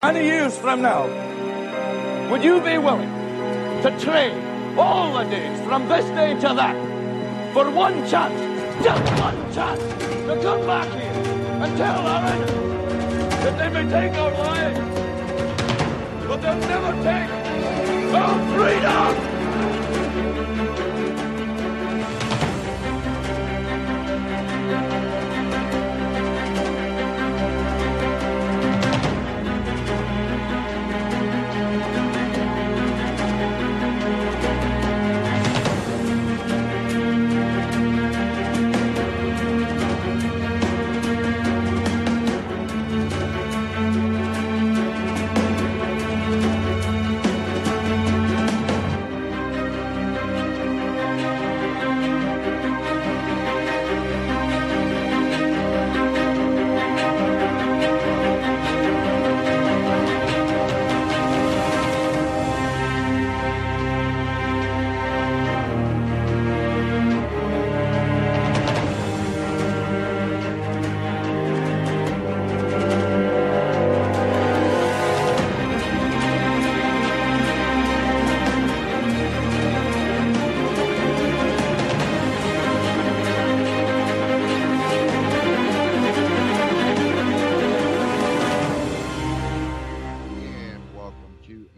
Many years from now, would you be willing to trade all the days from this day to that for one chance, just one chance, to come back here and tell our enemies that they may take our lives, but they'll never take our freedom?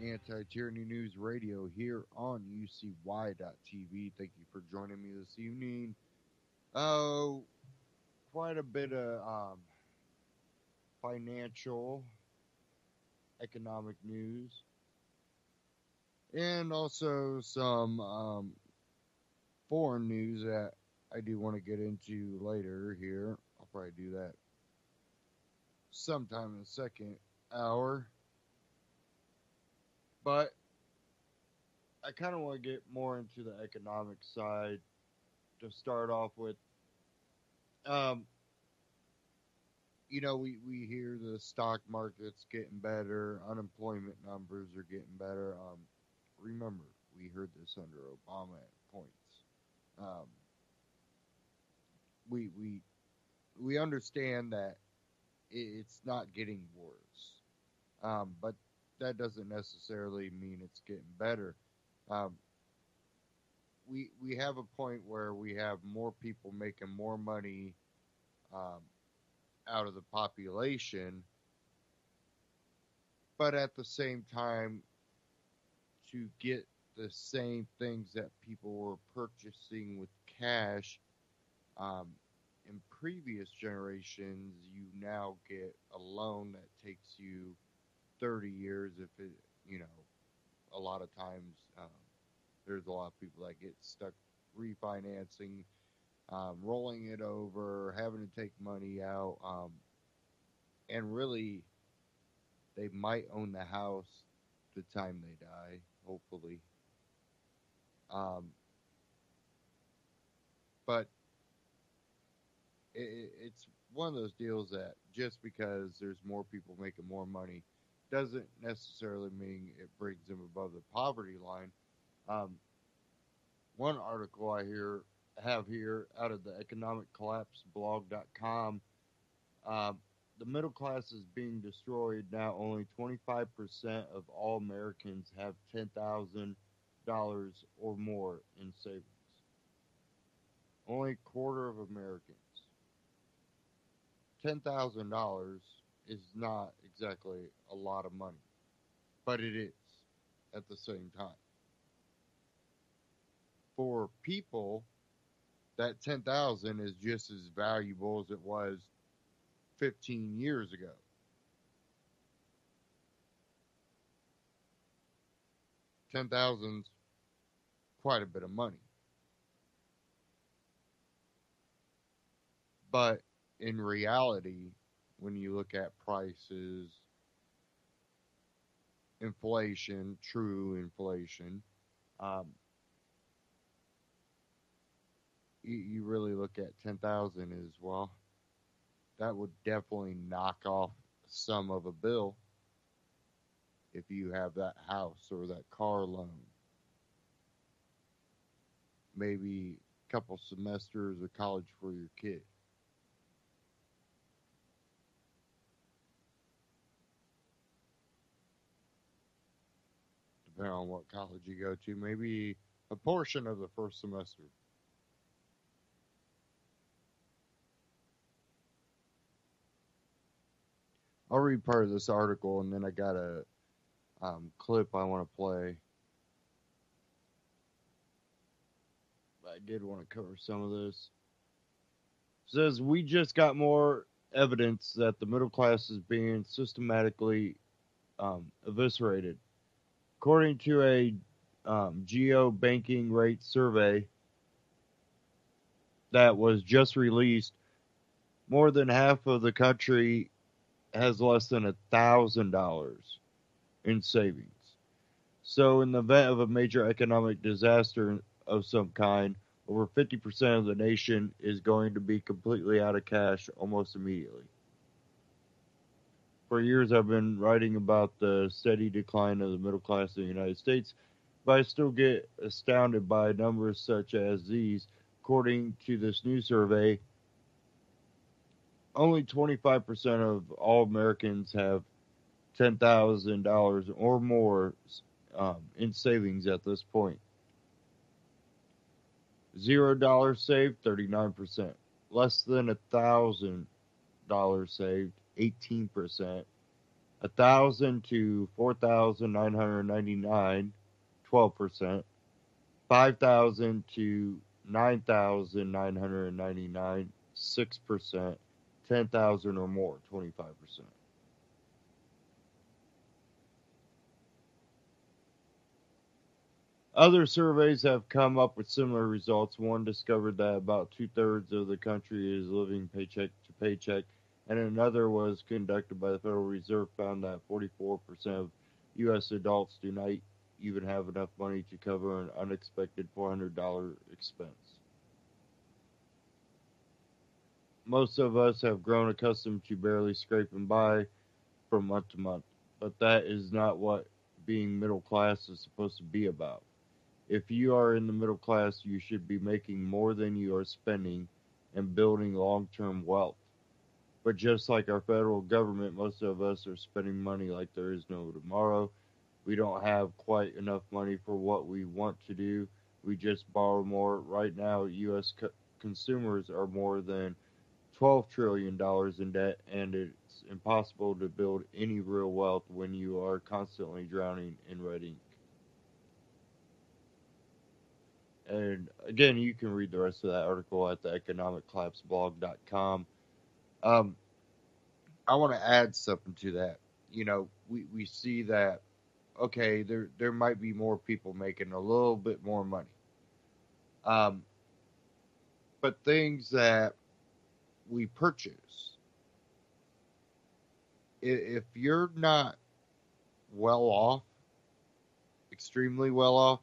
Anti-Tyranny News Radio here on UCY.tv. Thank you for joining me this evening. Quite a bit of financial, economic news, and also some foreign news that I do want to get into later here. I'll probably do that sometime in the second hour. But I kind of want to get more into the economic side to start off with. We hear the stock market's getting better, unemployment numbers are getting better. Remember, we heard this under Obama at points. We understand that it's not getting worse, but that doesn't necessarily mean it's getting better. We have a point where we have more people making more money out of the population, but at the same time, to get the same things that people were purchasing with cash in previous generations, you now get a loan that takes you 30 years if it, a lot of times there's a lot of people that get stuck refinancing, rolling it over, having to take money out, and really they might own the house the time they die, hopefully. But it's one of those deals that just because there's more people making more money doesn't necessarily mean it brings them above the poverty line. One article I have here out of the economiccollapseblog.com, the middle class is being destroyed. Now only 25% of all Americans have $10,000 or more in savings. Only a quarter of Americans. $10,000 is not exactly a lot of money, but it is at the same time. For people, that $10,000 is just as valuable as it was 15 years ago. $10,000's quite a bit of money. But in reality, when you look at prices, inflation, true inflation, you really look at 10,000 as well. That would definitely knock off some of a bill if you have that house or that car loan. Maybe a couple semesters of college for your kid. depending on what college you go to, maybe a portion of the first semester. I'll read part of this article and then I got a clip I want to play. I did want to cover some of this. It says we just got more evidence that the middle class is being systematically eviscerated. According to a geo banking rate survey that was just released, more than half of the country has less than $1,000 in savings. So, in the event of a major economic disaster of some kind, over 50% of the nation is going to be completely out of cash almost immediately. For years, I've been writing about the steady decline of the middle class in the United States, but I still get astounded by numbers such as these. According to this new survey, only 25% of all Americans have $10,000 or more in savings at this point. $0 saved, 39%. Less than $1,000 saved, 18%. 1,000 to 4,999, 12%. 5,000 to 9,999, 6%. 10,000 or more, 25%. Other surveys have come up with similar results. One discovered that about 2/3 of the country is living paycheck to paycheck, and another was conducted by the Federal Reserve found that 44% of U.S. adults do not even have enough money to cover an unexpected $400 expense. Most of us have grown accustomed to barely scraping by from month to month, but that is not what being middle class is supposed to be about. If you are in the middle class, you should be making more than you are spending and building long-term wealth. But just like our federal government, most of us are spending money like there is no tomorrow. We don't have quite enough money for what we want to do. We just borrow more. Right now, U.S. consumers are more than $12 trillion in debt, and it's impossible to build any real wealth when you are constantly drowning in red ink. And again, you can read the rest of that article at the economiccollapseblog.com. I want to add something to that. We see that, okay, there might be more people making a little bit more money. But things that we purchase, if you're not well off, extremely well off,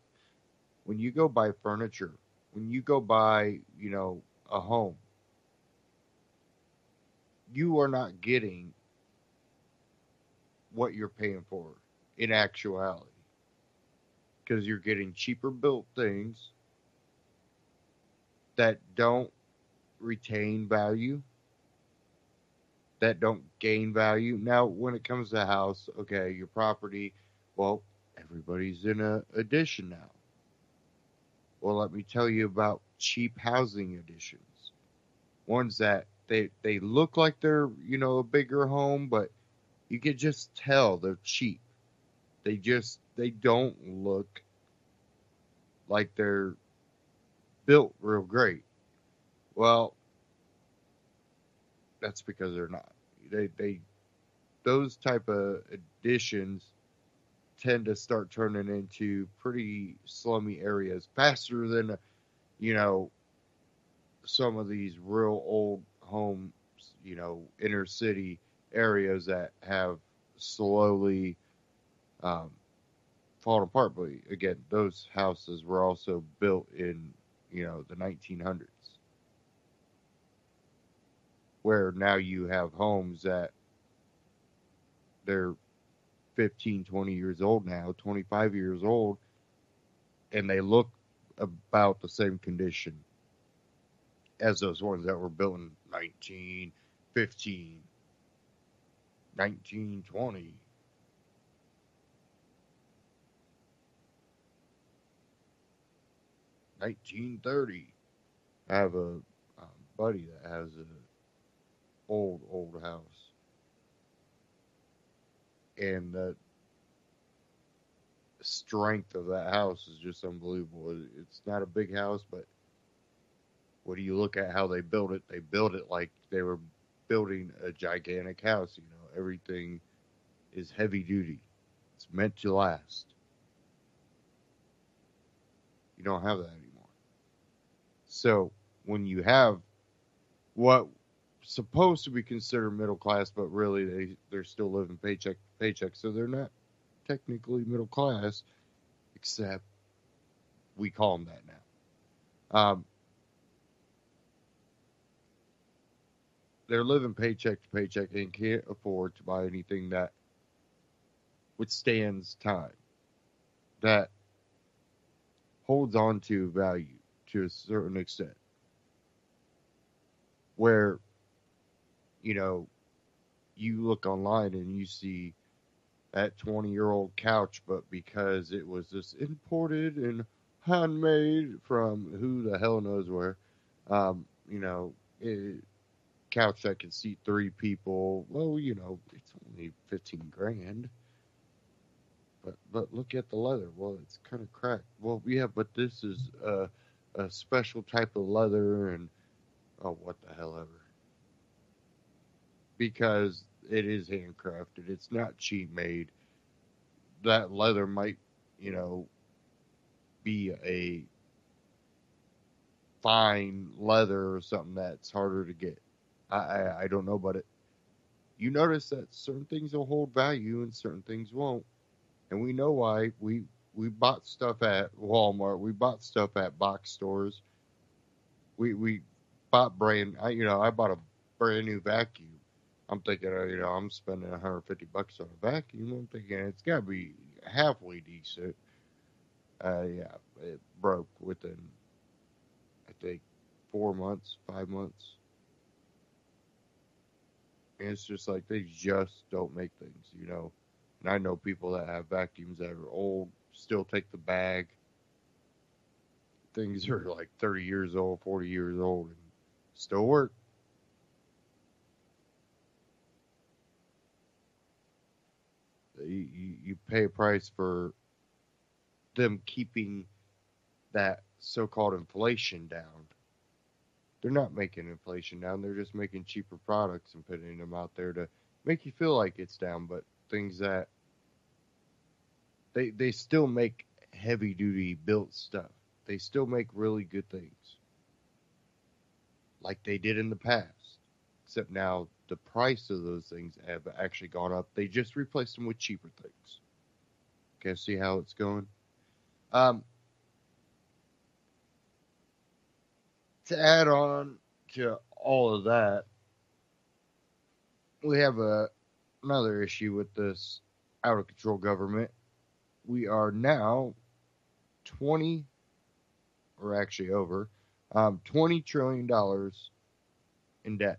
when you go buy furniture, when you go buy, a home, you are not getting what you're paying for in actuality. Because you're getting cheaper built things that don't retain value, that don't gain value. Now, when it comes to a house, okay, your property, well, everybody's in a addition now. Well, let me tell you about cheap housing additions. Ones that they look like they're, a bigger home, but you can just tell they're cheap. They don't look like they're built real great. Well, that's because they're not. Those type of additions tend to start turning into pretty slummy areas faster than, some of these real old homes, inner city areas that have slowly fallen apart. But again, those houses were also built in, the 1900s. Where now you have homes that they're 15, 20 years old now, 25 years old, and they look about the same condition as those ones that were built in 1915, 1920. 1930. I have a buddy that has an old house, and the strength of that house is just unbelievable. It's not a big house, but when you look at how they built it, they built it like they were building a gigantic house. You know, everything is heavy duty. It's meant to last. You don't have that anymore. So when you have what supposed to be considered middle class, but really they're still living paycheck to paycheck, so they're not technically middle class, except we call them that now. They're living paycheck to paycheck and can't afford to buy anything that withstands time, that holds on to value to a certain extent. Where, you know, you look online and you see that 20-year-old couch, but because it was just imported and handmade from who the hell knows where, you know, couch that can seat 3 people. Well, you know, it's only 15 grand. But look at the leather. Well, it's kind of cracked. Well, yeah, but this is a special type of leather, and oh, what the hell ever. Because it is handcrafted. It's not cheap made. That leather might, you know, be a fine leather or something that's harder to get. I don't know, but you notice that certain things will hold value and certain things won't. And we know why. We bought stuff at Walmart. We bought stuff at box stores. We bought I bought a brand new vacuum. I'm thinking, I'm spending $150 on a vacuum. I'm thinking it's got to be halfway decent. Yeah, it broke within, I think, 4 months, 5 months. And it's just like they just don't make things, you know. And I know people that have vacuums that are old, still take the bag. Things are like 30 years old, 40 years old, and still work. You pay a price for them keeping that so-called inflation down. They're not making inflation down. They're just making cheaper products and putting them out there to make you feel like it's down. But things that they still make heavy-duty built stuff. They still make really good things, like they did in the past. Except now the price of those things have actually gone up. They just replaced them with cheaper things. Okay, see how it's going? To add on to all of that, we have another issue with this out of control government. We are now 20, or actually over, $20 trillion in debt.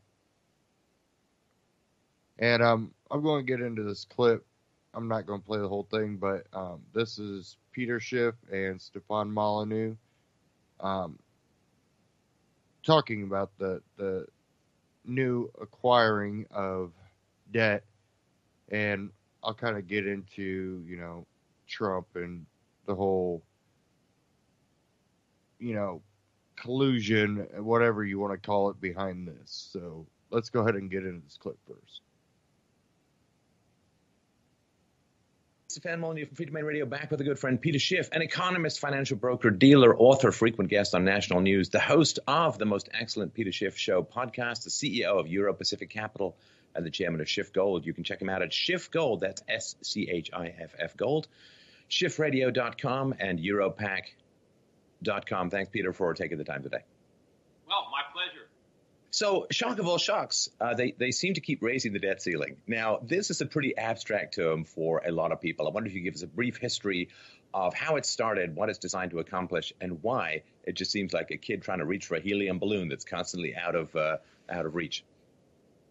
And I'm going to get into this clip. I'm not going to play the whole thing, but this is Peter Schiff and Stefan Molyneux talking about the new acquiring of debt, and I'll kind of get into, Trump and the whole, collusion, whatever you want to call it, behind this. So let's go ahead and get into this clip first. Stefan Molyneux from Freedom Radio, back with a good friend, Peter Schiff, an economist, financial broker, dealer, author, frequent guest on national news, the host of the most excellent Peter Schiff Show podcast, the CEO of Euro Pacific Capital, and the chairman of Schiff Gold. You can check him out at Schiff Gold, that's SCHIFF Gold, schiffradio.com and Europac.com. Thanks, Peter, for taking the time today. Well, my pleasure. So, shock of all shocks, they seem to keep raising the debt ceiling. Now, this is a pretty abstract term for a lot of people. I wonder if you could give us a brief history of how it started, what it's designed to accomplish, and why it just seems like a kid trying to reach for a helium balloon that's constantly out of reach.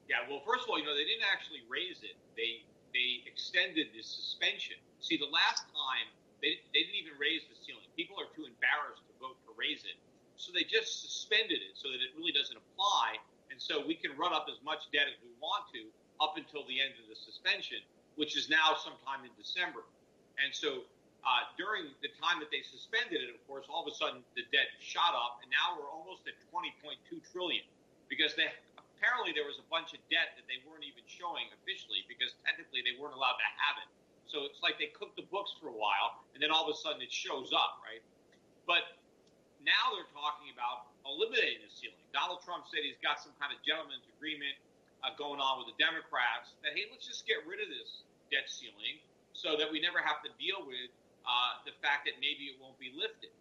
Yeah, well, first of all, they didn't actually raise it. They extended the suspension. See, the last time they didn't even raise the ceiling. People are too embarrassed to vote to raise it. just suspended it so that it really doesn't apply. And so we can run up as much debt as we want to up until the end of the suspension, which is now sometime in December. And so during the time that they suspended it, of course, all of a sudden the debt shot up, and now we're almost at 20.2 trillion because apparently there was a bunch of debt that they weren't even showing officially because technically they weren't allowed to have it. So it's like they cooked the books for a while, and then all of a sudden it shows up, right? But now they're talking about eliminating the ceiling. Donald Trump said he's got some kind of gentleman's agreement going on with the Democrats that, hey, let's just get rid of this debt ceiling so that we never have to deal with the fact that maybe it won't be lifted.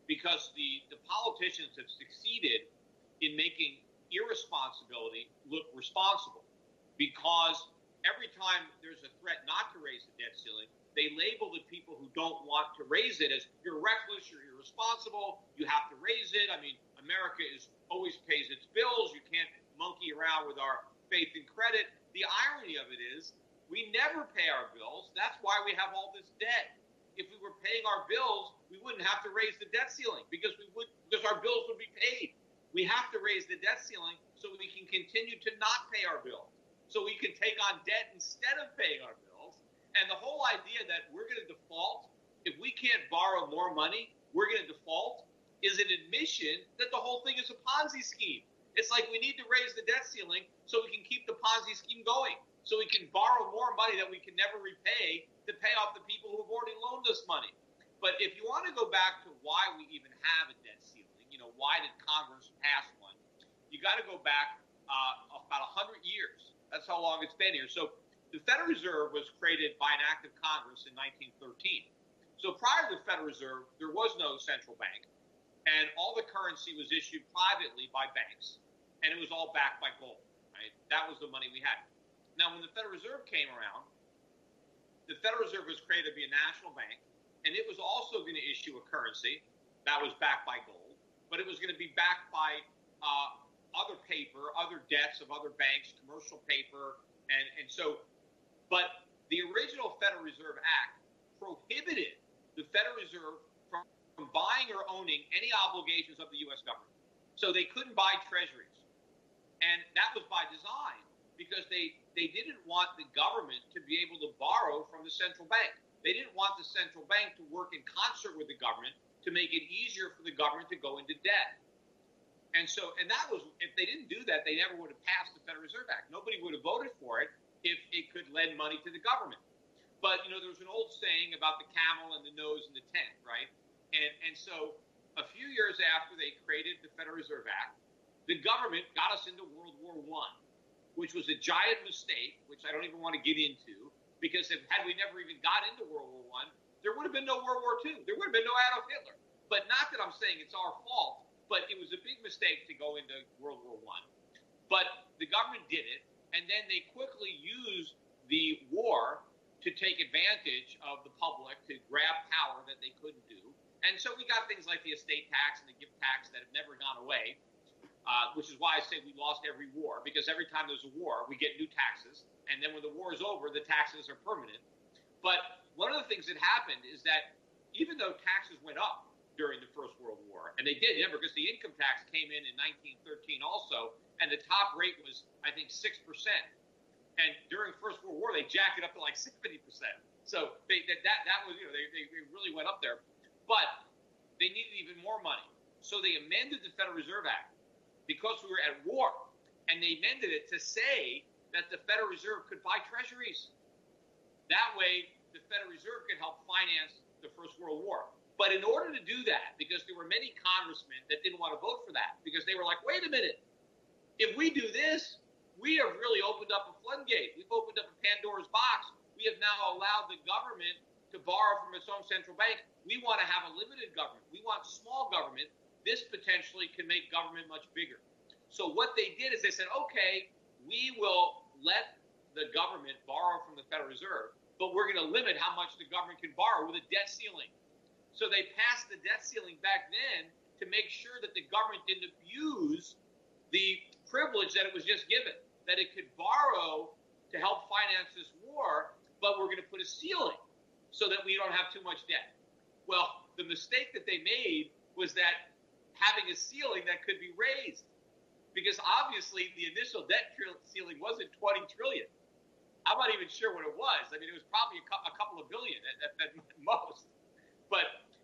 Because the politicians have succeeded in making irresponsibility look responsible. Because every time there's a threat not to raise the debt ceiling, they label the people who don't want to raise it as you're reckless, you're irresponsible, you have to raise it. I mean, America always pays its bills. You can't monkey around with our faith and credit. The irony of it is we never pay our bills. That's why we have all this debt. If we were paying our bills, we wouldn't have to raise the debt ceiling because our bills would be paid. We have to raise the debt ceiling so we can continue to not pay our bills. So we can take on debt instead of paying our bills. And the whole idea that we're going to default, if we can't borrow more money, we're going to default, is an admission that the whole thing is a Ponzi scheme. It's like we need to raise the debt ceiling so we can keep the Ponzi scheme going, so we can borrow more money that we can never repay to pay off the people who have already loaned us money. But if you want to go back to why we even have a debt ceiling, why did Congress pass one? You got to go back about 100 years. That's how long it's been here. So the Federal Reserve was created by an act of Congress in 1913. So prior to the Federal Reserve, there was no central bank, and all the currency was issued privately by banks, and it was all backed by gold. Right? That was the money we had. Now, when the Federal Reserve came around, the Federal Reserve was created to be a national bank, and it was also going to issue a currency that was backed by gold, but it was going to be backed by other paper, other debts of other banks, commercial paper, and so. But the original Federal Reserve Act prohibited the Federal Reserve from buying or owning any obligations of the U.S. government. So they couldn't buy treasuries. And that was by design because they didn't want the government to be able to borrow from the central bank. They didn't want the central bank to work in concert with the government to make it easier for the government to go into debt. And that was, if they didn't do that, they never would have passed the Federal Reserve Act. Nobody would have voted for it if it could lend money to the government. But, there's an old saying about the camel and the nose and the tent, right? And so a few years after they created the Federal Reserve Act, the government got us into World War I, which was a giant mistake, which I don't even want to get into, because had we never even got into World War I, there would have been no World War II. There would have been no Adolf Hitler. But not that I'm saying it's our fault, but it was a big mistake to go into World War I. But the government did it, and then they quickly used the war to take advantage of the public to grab power that they couldn't do. And so we got things like the estate tax and the gift tax that have never gone away, which is why I say we lost every war, because every time there's a war, we get new taxes. And then when the war is over, the taxes are permanent. But one of the things that happened is that even though taxes went up during the First World War, and they did, remember, because the income tax came in 1913 also, and the top rate was, I think, 6%. And during the First World War, they jacked it up to like 70%. So that was, they really went up there. But they needed even more money. So they amended the Federal Reserve Act because we were at war. And they amended it to say that the Federal Reserve could buy treasuries. That way, the Federal Reserve could help finance the First World War. But in order to do that, because there were many congressmen that didn't want to vote for that, because they were like, wait a minute, if we do this, we have really opened up a floodgate. We've opened up a Pandora's box. We have now allowed the government to borrow from its own central bank. We want to have a limited government. We want small government. This potentially can make government much bigger. So what they did is they said, okay, we will let the government borrow from the Federal Reserve, but we're going to limit how much the government can borrow with a debt ceiling. So they passed the debt ceiling back then to make sure that the government didn't abuse the privilege that it was just given, that it could borrow to help finance this war, but we're going to put a ceiling so that we don't have too much debt. Well, the mistake that they made was that having a ceiling that could be raised. Because obviously the initial debt ceiling wasn't 20 trillion. I'm not even sure what it was. I mean, it was probably a couple of billion at most.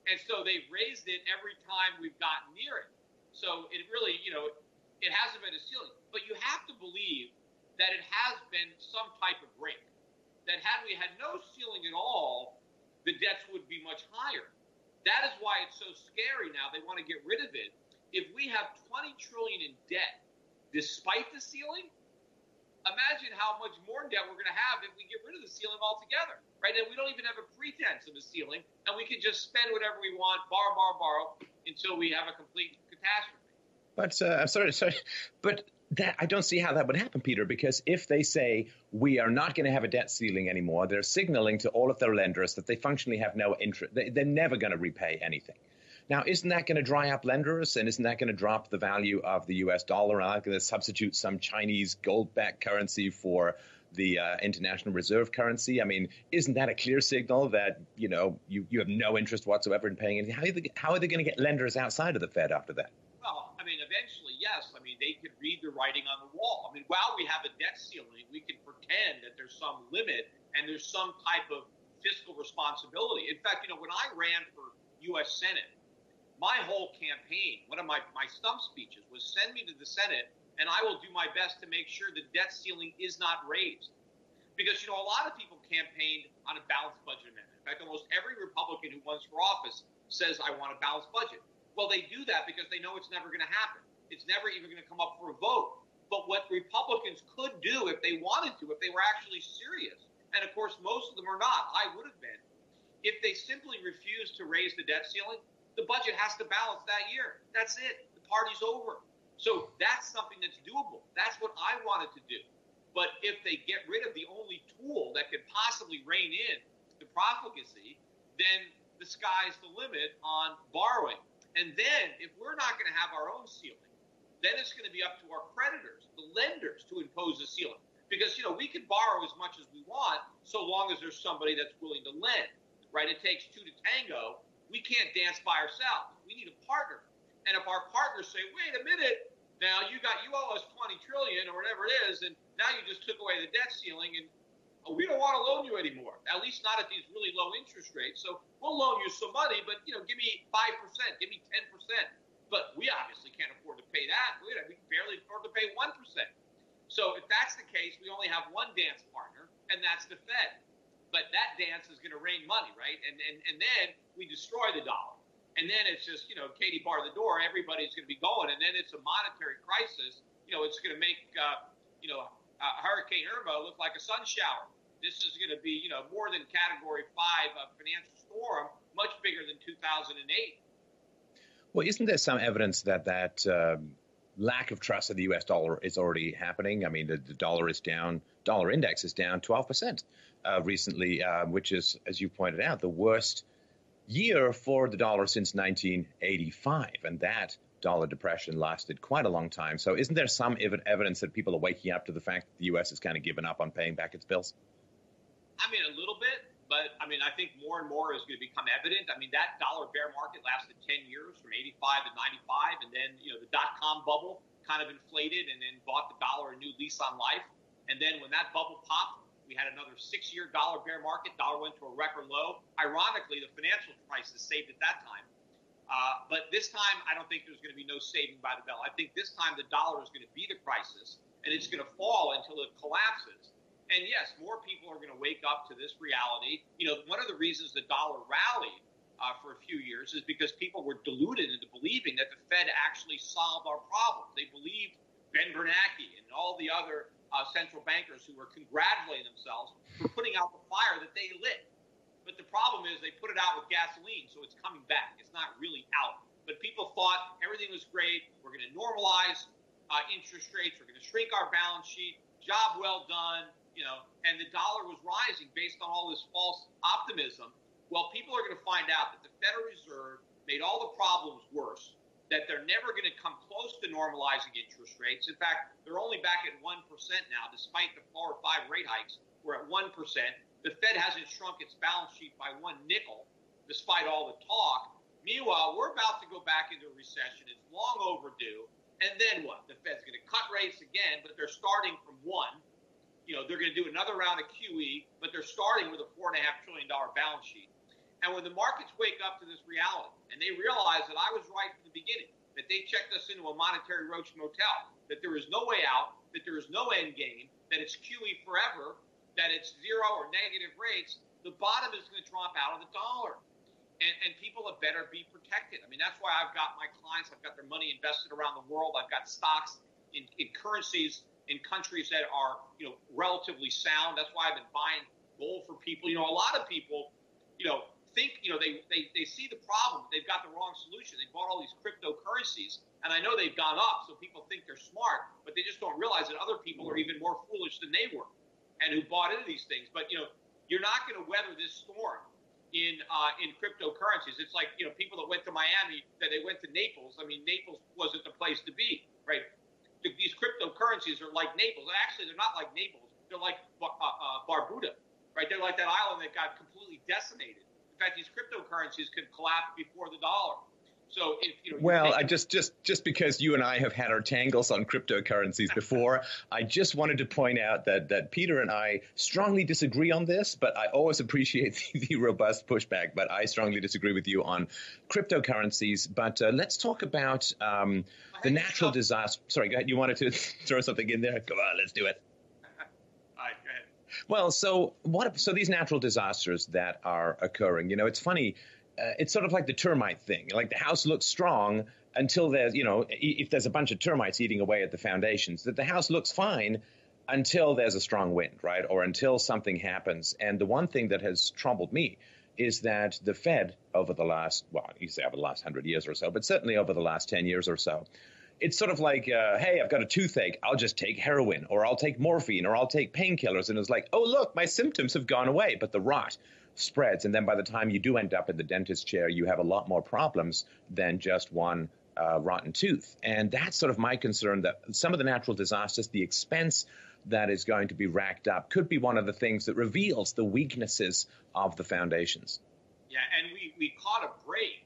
And so they've raised it every time we've gotten near it. So it really, it hasn't been a ceiling. But you have to believe that it has been some type of break. That had we had no ceiling at all, the debts would be much higher. That is why it's so scary now. They want to get rid of it. If we have 20 trillion in debt, despite the ceiling, imagine how much more debt we're going to have if we get rid of the ceiling altogether, right? And we don't even have a pretense of a ceiling, and we can just spend whatever we want, borrow, until we have a complete catastrophe. But I'm sorry, but that I don't see how that would happen, Peter, because if they say we are not going to have a debt ceiling anymore, they're signaling to all of their lenders that they functionally have no interest. They're never going to repay anything. Now, isn't that going to dry up lenders, and isn't that going to drop the value of the U.S. dollar? And I'm going to substitute some Chinese gold-backed currency for the international reserve currency. I mean, isn't that a clear signal that, you have no interest whatsoever in paying anything? How are they going to get lenders outside of the Fed after that? Well, I mean, eventually, yes. I mean, they could read the writing on the wall. I mean, while we have a debt ceiling, we can pretend that there's some limit and there's some type of fiscal responsibility. In fact, when I ran for U.S. Senate, my whole campaign, one of my stump speeches was send me to the Senate and I will do my best to make sure the debt ceiling is not raised. Because, a lot of people campaigned on a balanced budget amendment. In fact, almost every Republican who runs for office says, I want a balanced budget. Well, they do that because they know it's never going to happen. It's never even going to come up for a vote. But what Republicans could do if they wanted to, if they were actually serious, and of course, most of them are not, I would have been, if they simply refused to raise the debt ceiling, the budget has to balance that year. That's it. The party's over. So that's something that's doable. That's what I wanted to do. But if they get rid of the only tool that could possibly rein in the profligacy, then the sky's the limit on borrowing. And then if we're not going to have our own ceiling, then it's going to be up to our creditors, the lenders, to impose a ceiling. Because, we can borrow as much as we want so long as there's somebody that's willing to lend, right? It takes two to tango. We can't dance by ourselves. We need a partner. And if our partners say, wait a minute, now you owe us 20 trillion or whatever it is, and now you just took away the debt ceiling, and we don't want to loan you anymore, at least not at these really low interest rates. So we'll loan you some money, but, give me 5%, give me 10%. But we obviously can't afford to pay that. We can barely afford to pay 1%. So if that's the case, we only have one dance partner, and that's the Fed. But that dance is going to rain money, right? And then we destroy the dollar. And then it's just, Katie bar the door, everybody's going to be going. And then it's a monetary crisis. It's going to make, Hurricane Irma look like a sun shower. This is going to be, more than Category 5 financial storm, much bigger than 2008. Well, isn't there some evidence that lack of trust in the U.S. dollar is already happening? I mean, the dollar index is down 12%. Recently, which is, as you pointed out, the worst year for the dollar since 1985. And that dollar depression lasted quite a long time. So isn't there some evidence that people are waking up to the fact that the U.S. has kind of given up on paying back its bills? I mean, a little bit. But, I think more and more is going to become evident. I mean, that dollar bear market lasted 10 years, from 85 to 95. And then, the dot-com bubble kind of inflated and then bought the dollar a new lease on life. And then when that bubble popped, we had another 6-year dollar bear market. Dollar went to a record low. Ironically, the financial crisis saved at that time. But this time, I don't think there's going to be no saving by the bell. I think this time the dollar is going to be the crisis, and it's going to fall until it collapses. And yes, more people are going to wake up to this reality. One of the reasons the dollar rallied for a few years is because people were deluded into believing that the Fed actually solved our problems. They believed Ben Bernanke and all the other central bankers who were congratulating themselves for putting out the fire that they lit. But the problem is they put it out with gasoline, so it's coming back. It's not really out. But people thought everything was great. We're going to normalize interest rates. We're going to shrink our balance sheet. Job well done. And the dollar was rising based on all this false optimism. Well, people are going to find out that the Federal Reserve made all the problems worse, that they're never going to come close to normalizing interest rates. In fact, they're only back at 1% now, despite the 4 or 5 rate hikes. We're at 1%. The Fed hasn't shrunk its balance sheet by one nickel, despite all the talk. Meanwhile, we're about to go back into a recession. It's long overdue. And then what? The Fed's going to cut rates again, but they're starting from one. They're going to do another round of QE, but they're starting with a $4.5 trillion balance sheet. And when the markets wake up to this reality and they realize that I was right from the beginning, that they checked us into a monetary roach motel, that there is no way out, that there is no end game, that it's QE forever, that it's zero or negative rates, the bottom is going to drop out of the dollar. And people had better be protected. I mean, that's why I've got my clients, I've got their money invested around the world. I've got stocks in currencies in countries that are, relatively sound. That's why I've been buying gold for people. A lot of people, think, they see the problem. They've got the wrong solution. They bought all these cryptocurrencies, and I know they've gone up, so people think they're smart, but they just don't realize that other people are even more foolish than they were and who bought into these things. But, you're not going to weather this storm in cryptocurrencies. It's like, people that went to Miami, that they went to Naples. I mean, Naples wasn't the place to be, right? These cryptocurrencies are like Naples. Actually, they're not like Naples. They're like Barbuda, right? They're like that island that got completely decimated. In fact, these cryptocurrencies could collapse before the dollar. So if just because you and I have had our tangles on cryptocurrencies before, I just wanted to point out that Peter and I strongly disagree on this, but I always appreciate the robust pushback. But I strongly disagree with you on cryptocurrencies. But let's talk about the natural disaster. Sorry, go ahead. You wanted to throw something in there? Come on, let's do it. All right, go ahead. Well, so these natural disasters that are occurring, it's funny. It's sort of like the termite thing. Like the house looks strong until there's, if there's a bunch of termites eating away at the foundations, that the house looks fine until there's a strong wind, right? Or until something happens. And the one thing that has troubled me is that the Fed over the last, you say over the last 100 years or so, but certainly over the last 10 years or so, it's sort of like, hey, I've got a toothache. I'll just take heroin, or I'll take morphine, or I'll take painkillers. And it's like, oh, look, my symptoms have gone away. But the rot spreads. And then by the time you do end up in the dentist chair, you have a lot more problems than just one rotten tooth. And that's sort of my concern, that some of the natural disasters, the expense that is going to be racked up, could be one of the things that reveals the weaknesses of the foundations. Yeah, and we caught a break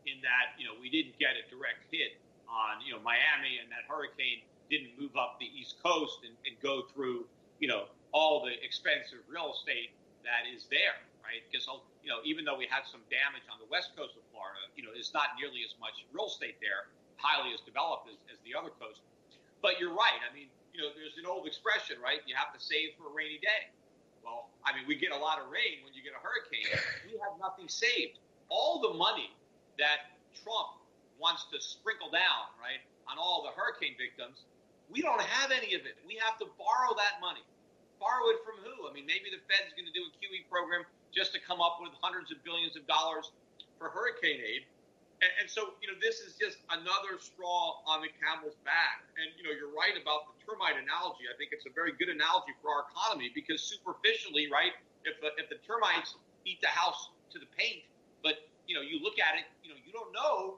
in that, we didn't get a direct hit on, Miami, and that hurricane didn't move up the East Coast and go through, all the expensive real estate that is there, right? Because, even though we had some damage on the west coast of Florida, it's not nearly as much real estate there, highly as developed as the other coast. But you're right. I mean, there's an old expression, right? You have to save for a rainy day. Well, I mean, we get a lot of rain when you get a hurricane. We have nothing saved. All the money that Trump wants to sprinkle down, right, on all the hurricane victims, we don't have any of it. We have to borrow that money. Borrow it from who? I mean, maybe the Fed's going to do a QE program just to come up with hundreds of billions of dollars for hurricane aid. And so, this is just another straw on the camel's back. And, you're right about the termite analogy. I think it's a very good analogy for our economy, because superficially, right, if the termites eat the house to the paint, but, you look at it, you don't know,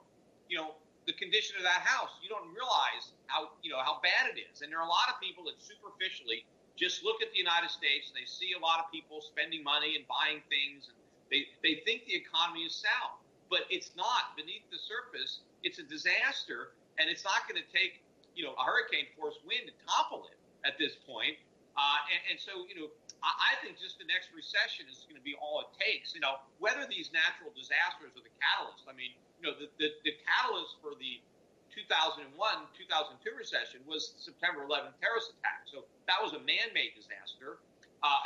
the condition of that house. You don't realize how bad it is. And there are a lot of people that superficially just look at the United States and they see a lot of people spending money and buying things, and they think the economy is sound. But it's not. Beneath the surface, it's a disaster, and it's not going to take, a hurricane force wind to topple it at this point. And so, I think just the next recession is going to be all it takes. Whether these natural disasters are the catalyst. I mean, the catalyst for the 2001, 2002 recession was September 11th terrorist attack. So that was a man-made disaster.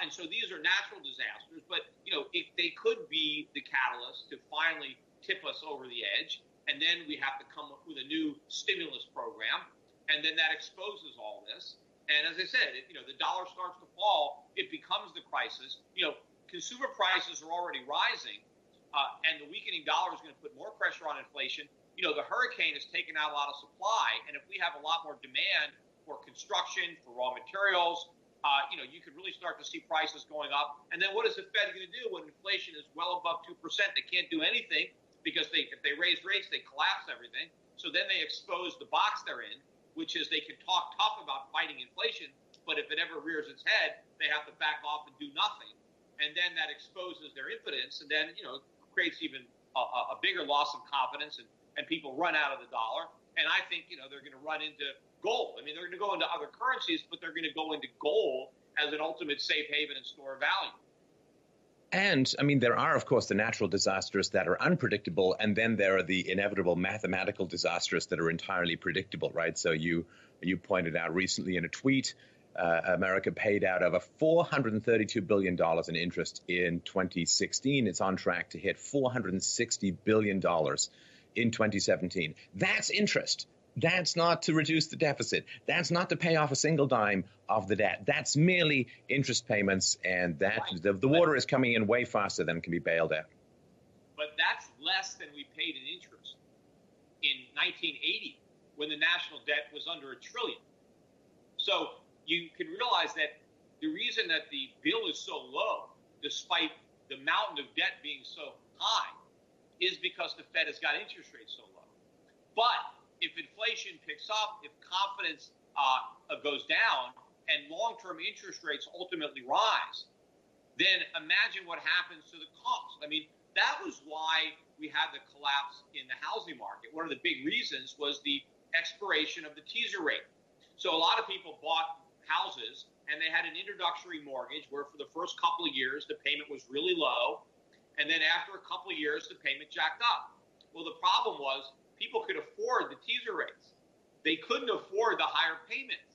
And so these are natural disasters, but, they could be the catalyst to finally tip us over the edge. And then we have to come up with a new stimulus program. And then that exposes all this. And as I said, the dollar starts to fall, it becomes the crisis. Consumer prices are already rising, and the weakening dollar is going to put more pressure on inflation. The hurricane has taken out a lot of supply. And if we have a lot more demand for construction, for raw materials, you could really start to see prices going up. And then what is the Fed going to do when inflation is well above 2%? They can't do anything, because if they raise rates, they collapse everything. So then they expose the box they're in, which is they can talk tough about fighting inflation, but if it ever rears its head, they have to back off and do nothing. And then that exposes their impotence, and then, creates even a bigger loss of confidence, and people run out of the dollar. And I think, they're going to run into gold. I mean, they're going to go into other currencies, but they're going to go into gold as an ultimate safe haven and store of value. And, I mean, there are, of course, the natural disasters that are unpredictable, and then there are the inevitable mathematical disasters that are entirely predictable, right? So you pointed out recently in a tweet, America paid out over $432 billion in interest in 2016. It's on track to hit $460 billion in 2017. That's interest. That's not to reduce the deficit. That's not to pay off a single dime of the debt. That's merely interest payments, and that the water is coming in way faster than can be bailed out. But that's less than we paid in interest in 1980 when the national debt was under $1 trillion. So you can realize that the reason that the bill is so low, despite the mountain of debt being so high, is because the Fed has got interest rates so low. But if inflation picks up, if confidence goes down, and long-term interest rates ultimately rise, then imagine what happens to the cost. I mean, that was why we had the collapse in the housing market. One of the big reasons was the expiration of the teaser rate. So a lot of people bought houses, and they had an introductory mortgage where for the first couple of years, the payment was really low. And then after a couple of years, the payment jacked up. Well, the problem was people could afford the teaser rates. They couldn't afford the higher payments.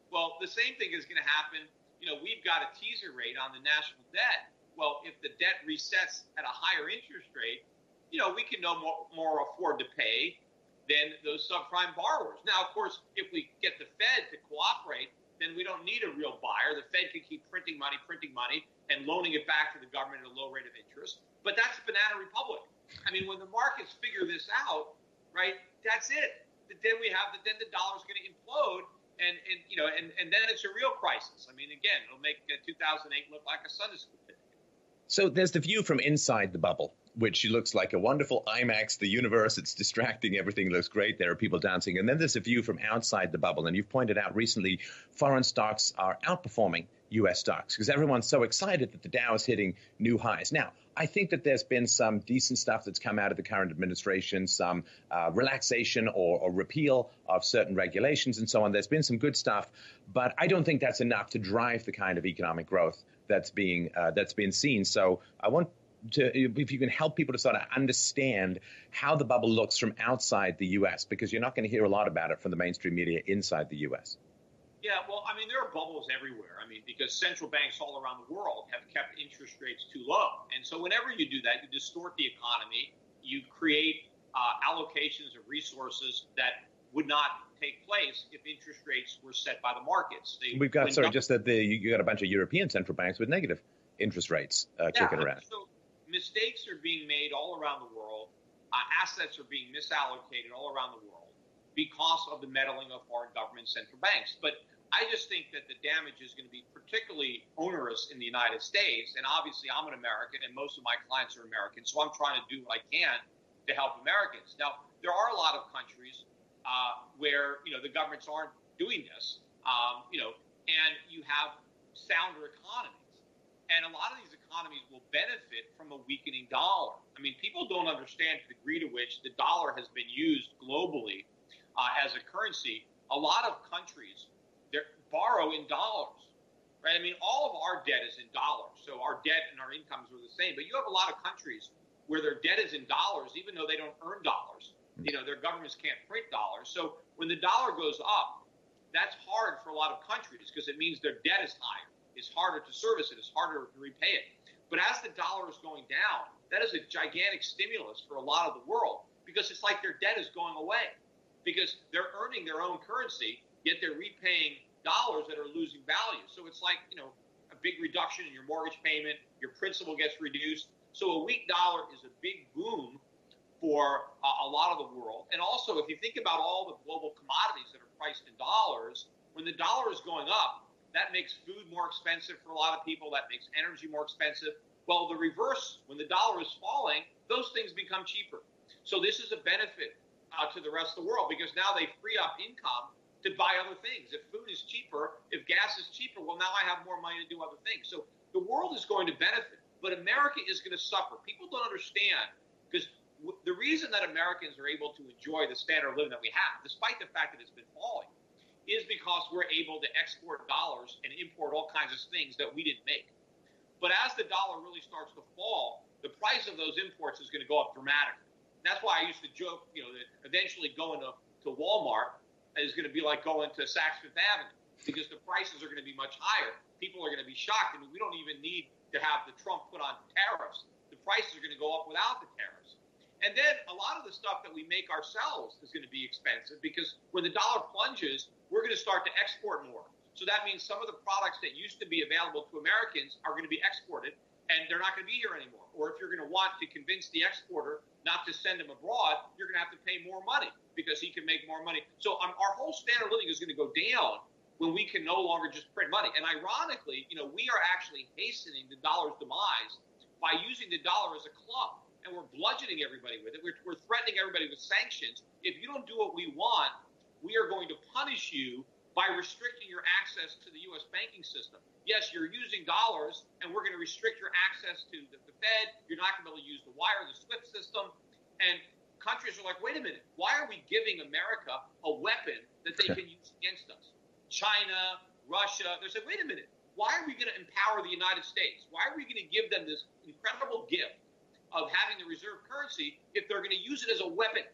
Well, the same thing is going to happen. We've got a teaser rate on the national debt. Well, if the debt resets at a higher interest rate, we can no more afford to pay than those subprime borrowers. Now, of course, if we get the Fed to cooperate, then we don't need a real buyer. The Fed can keep printing money, and loaning it back to the government at a low rate of interest. But that's Banana Republic. I mean, when the markets figure this out, right, that's it. Then then the dollar's going to implode, and then it's a real crisis. I mean, again, it'll make 2008 look like a Sunday school picnic. So there's the view from inside the bubble, which looks like a wonderful IMAX, the universe, it's distracting, everything looks great, there are people dancing. And then there's a view from outside the bubble. And you've pointed out recently, foreign stocks are outperforming U.S. stocks because everyone's so excited that the Dow is hitting new highs. Now, I think that there's been some decent stuff that's come out of the current administration, some relaxation or repeal of certain regulations and so on. There's been some good stuff, but I don't think that's enough to drive the kind of economic growth that's being seen. So I want to, if you can help people to sort of understand how the bubble looks from outside the U.S., because you're not going to hear a lot about it from the mainstream media inside the U.S. Yeah, well, I mean, there are bubbles everywhere. I mean, because central banks all around the world have kept interest rates too low. And so whenever you do that, you distort the economy. You create allocations of resources that would not take place if interest rates were set by the markets. We've got, just that you got a bunch of European central banks with negative interest rates kicking around. So mistakes are being made all around the world. Assets are being misallocated all around the world because of the meddling of foreign governments, central banks. But I just think that the damage is going to be particularly onerous in the United States. And obviously, I'm an American, and most of my clients are American. So I'm trying to do what I can to help Americans. Now, there are a lot of countries where, the governments aren't doing this, and you have sounder economies. And a lot of these economies will benefit from a weakening dollar. I mean, people don't understand the degree to which the dollar has been used globally as a currency. A lot of countries borrow in dollars, right? I mean, all of our debt is in dollars. So our debt and our incomes are the same. But you have a lot of countries where their debt is in dollars, even though they don't earn dollars. Their governments can't print dollars. So when the dollar goes up, that's hard for a lot of countries because it means their debt is higher. It's harder to service it. It's harder to repay it. But as the dollar is going down, that is a gigantic stimulus for a lot of the world because it's like their debt is going away because they're earning their own currency, yet they're repaying dollars that are losing value. So it's like, a big reduction in your mortgage payment, your principal gets reduced. So a weak dollar is a big boom for a lot of the world. And also, if you think about all the global commodities that are priced in dollars, when the dollar is going up, that makes food more expensive for a lot of people. That makes energy more expensive. Well, the reverse, when the dollar is falling, those things become cheaper. So this is a benefit to the rest of the world because now they free up income to buy other things. If food is cheaper, if gas is cheaper, well, now I have more money to do other things. So the world is going to benefit, but America is going to suffer. People don't understand Because the reason that Americans are able to enjoy the standard of living that we have, despite the fact that it's been falling, is because we're able to export dollars and import all kinds of things that we didn't make. But as the dollar really starts to fall, the price of those imports is going to go up dramatically. That's why I used to joke, that eventually going to Walmart is going to be like going to Saks Fifth Avenue, because the prices are going to be much higher. People are going to be shocked. I mean, we don't even need to have the Trump put on tariffs. The prices are going to go up without the tariffs. And then a lot of the stuff that we make ourselves is going to be expensive, because when the dollar plunges, we're going to start to export more. So that means some of the products that used to be available to Americans are going to be exported, and they're not going to be here anymore. Or if you're going to want to convince the exporter not to send them abroad, you're going to have to pay more money because he can make more money. So our whole standard of living is going to go down when we can no longer just print money. And ironically, we are actually hastening the dollar's demise by using the dollar as a club, and we're bludgeoning everybody with it. We're threatening everybody with sanctions. If you don't do what we want, we are going to punish you by restricting your access to the U.S. banking system. Yes, you're using dollars, and we're going to restrict your access to the Fed. You're not going to be able to use the wire, the SWIFT system. And countries are like, wait a minute, why are we giving America a weapon that they can use against us? China, Russia, they're saying, wait a minute, why are we going to empower the United States? Why are we going to give them this incredible gift of having the reserve currency if they're going to use it as a weapon?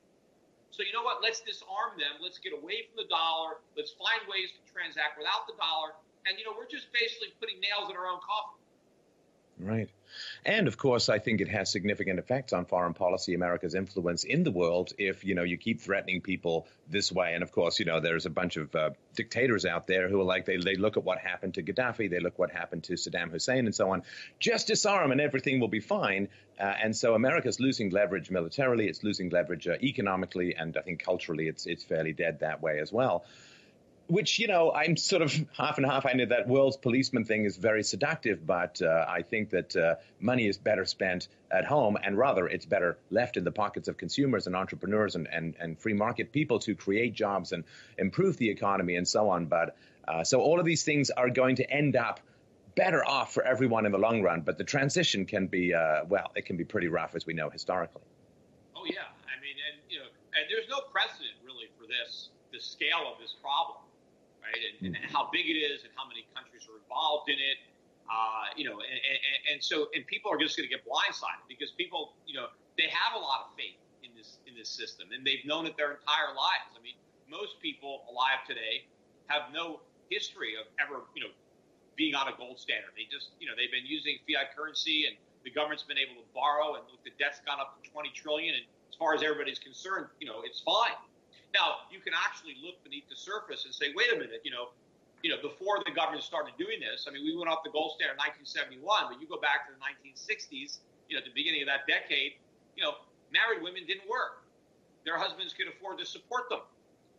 So you know what? Let's disarm them. Let's get away from the dollar. Let's find ways to transact without the dollar. And, we're just basically putting nails in our own coffin. Right. And of course, I think it has significant effects on foreign policy, America's influence in the world, if, you keep threatening people this way. And of course, there's a bunch of dictators out there who are like, they look at what happened to Gaddafi, they look what happened to Saddam Hussein and so on. Just disarm and everything will be fine. And so America's losing leverage militarily, it's losing leverage economically, and I think culturally it's fairly dead that way as well. Which, I'm sort of half and half. I know that world's policeman thing is very seductive, but I think that money is better spent at home, and rather it's better left in the pockets of consumers and entrepreneurs and free market people to create jobs and improve the economy and so on. But so all of these things are going to end up better off for everyone in the long run. But the transition can be, it can be pretty rough, as we know historically. Oh, yeah. I mean, and there's no precedent really for the scale of this problem. Right, and how big it is, and how many countries are involved in it, and people are just going to get blindsided because people, they have a lot of faith in this system, and they've known it their entire lives. I mean, most people alive today have no history of ever, being on a gold standard. They just, they've been using fiat currency, and the government's been able to borrow, and look, the debt's gone up to $20 trillion, and as far as everybody's concerned, it's fine. Now, you can actually look beneath the surface and say, wait a minute, before the government started doing this, I mean, we went off the gold standard in 1971, but you go back to the 1960s, at the beginning of that decade, married women didn't work. Their husbands could afford to support them.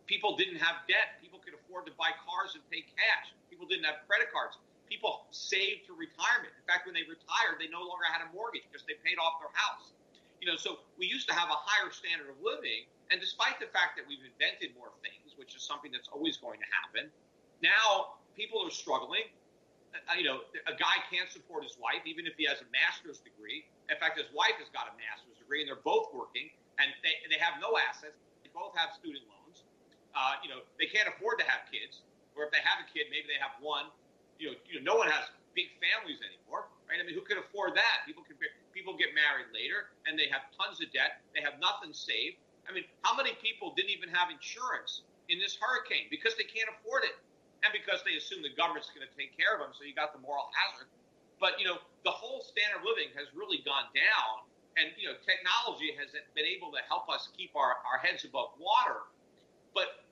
People didn't have debt. People could afford to buy cars and pay cash. People didn't have credit cards. People saved for retirement. In fact, when they retired, they no longer had a mortgage because they paid off their house. So we used to have a higher standard of living. And despite the fact that we've invented more things, which is something that's always going to happen, now people are struggling. A guy can't support his wife, even if he has a master's degree. In fact, his wife has got a master's degree, and they're both working, and they have no assets. They both have student loans. They can't afford to have kids, or if they have a kid, maybe they have one. No one has big families anymore, right? I mean, who can afford that? People get married later, and they have tons of debt. They have nothing saved. I mean, how many people didn't even have insurance in this hurricane because they can't afford it, and because they assume the government's going to take care of them, so you got the moral hazard. But, the whole standard of living has really gone down, and, technology has been able to help us keep our heads above water. But,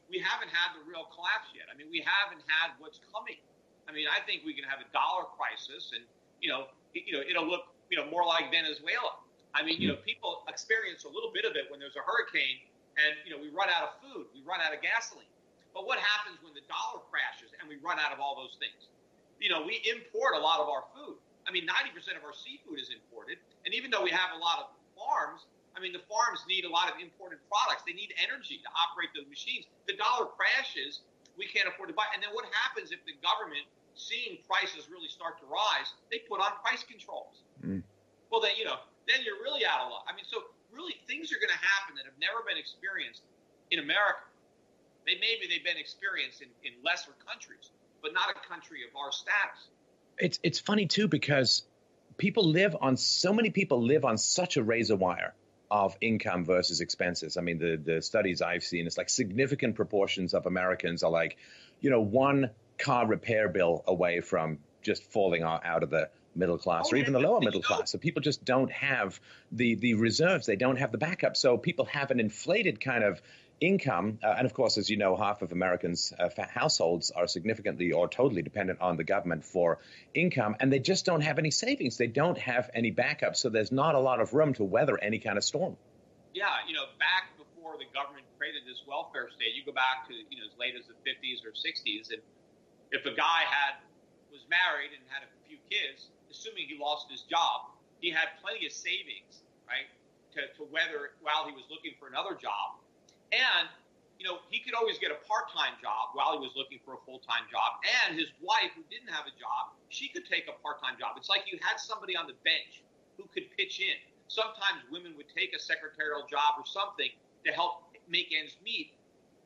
we haven't had the real collapse yet. I mean, we haven't had what's coming. I mean, I think we can have a dollar crisis, and, it'll look, more like Venezuela. I mean, people experience a little bit of it when there's a hurricane and, we run out of food, we run out of gasoline. But what happens when the dollar crashes and we run out of all those things? We import a lot of our food. I mean, 90% of our seafood is imported. And even though we have a lot of farms, I mean, the farms need a lot of imported products. They need energy to operate those machines. The dollar crashes, we can't afford to buy. And then what happens if the government, seeing prices really start to rise, they put on price controls? Well, then, then you're really out of luck. I mean, so really things are going to happen that have never been experienced in America. Maybe they've been experienced in lesser countries, but not a country of our status. It's funny too, because so many people live on such a razor wire of income versus expenses. I mean, the studies I've seen, it's like significant proportions of Americans are like, one car repair bill away from just falling out of the middle class, or even the lower middle class. So people just don't have the reserves. They don't have the backup. So people have an inflated kind of income. And of course, as you know, half of Americans' households are significantly or totally dependent on the government for income, and they just don't have any savings. They don't have any backup. So there's not a lot of room to weather any kind of storm. Yeah, back before the government created this welfare state, you go back to, as late as the 50s or 60s, and if a guy was married and had a few kids, assuming he lost his job, he had plenty of savings, right, to weather while he was looking for another job. And, he could always get a part-time job while he was looking for a full-time job. And his wife, who didn't have a job, she could take a part-time job. It's like you had somebody on the bench who could pitch in. Sometimes women would take a secretarial job or something to help make ends meet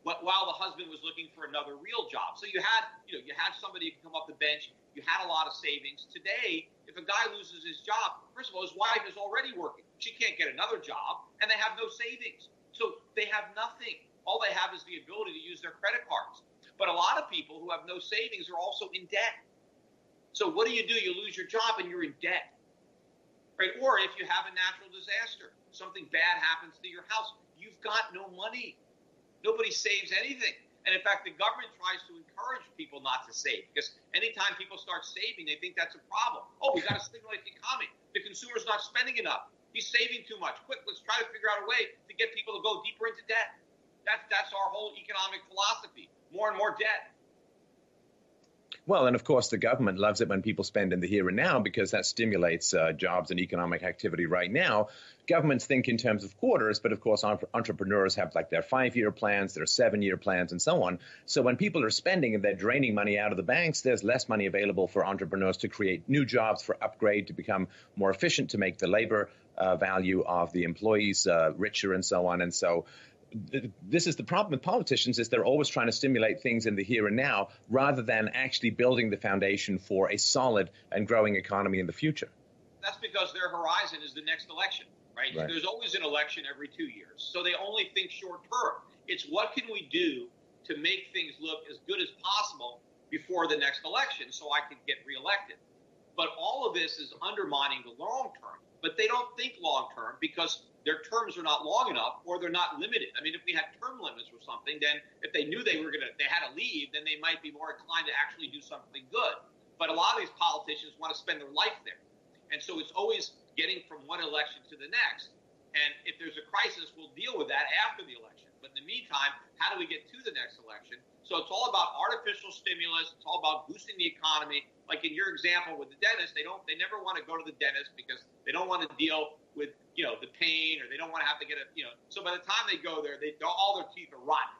while the husband was looking for another real job. So you had somebody who could come off the bench. You had a lot of savings. Today, if a guy loses his job, first of all, his wife is already working. She can't get another job, and they have no savings. So they have nothing. All they have is the ability to use their credit cards. But a lot of people who have no savings are also in debt. So what do? You lose your job and you're in debt. Right? Or if you have a natural disaster, something bad happens to your house, you've got no money. Nobody saves anything. And in fact, the government tries to encourage people not to save, because anytime people start saving, they think that's a problem. Oh, we got to stimulate the economy. The consumer's not spending enough. He's saving too much. Quick, let's try to figure out a way to get people to go deeper into debt. That's our whole economic philosophy. More and more debt. Well, and of course, the government loves it when people spend in the here and now, because that stimulates jobs and economic activity right now. Governments think in terms of quarters, but of course, entrepreneurs have like their 5-year plans, their 7-year plans, and so on. So when people are spending and they're draining money out of the banks, there's less money available for entrepreneurs to create new jobs, for upgrade, to become more efficient, to make the labor value of the employees richer, and so on. And so this is the problem with politicians, is they're always trying to stimulate things in the here and now rather than actually building the foundation for a solid and growing economy in the future. That's because their horizon is the next election, right? There's always an election every 2 years. So they only think short term. It's what can we do to make things look as good as possible before the next election so I can get reelected. But all of this is undermining the long term. But they don't think long term because their terms are not long enough, or they're not limited. I mean, if we had term limits or something, then if they knew they had to leave, then they might be more inclined to actually do something good. But a lot of these politicians want to spend their life there. And so it's always getting from one election to the next. And if there's a crisis, we'll deal with that after the election. But in the meantime, how do we get to the next election? So it's all about artificial stimulus. It's all about boosting the economy. Like in your example with the dentist, they never want to go to the dentist because they don't want to deal with, the pain, or they don't want to have to get so by the time they go there, all their teeth are rotten,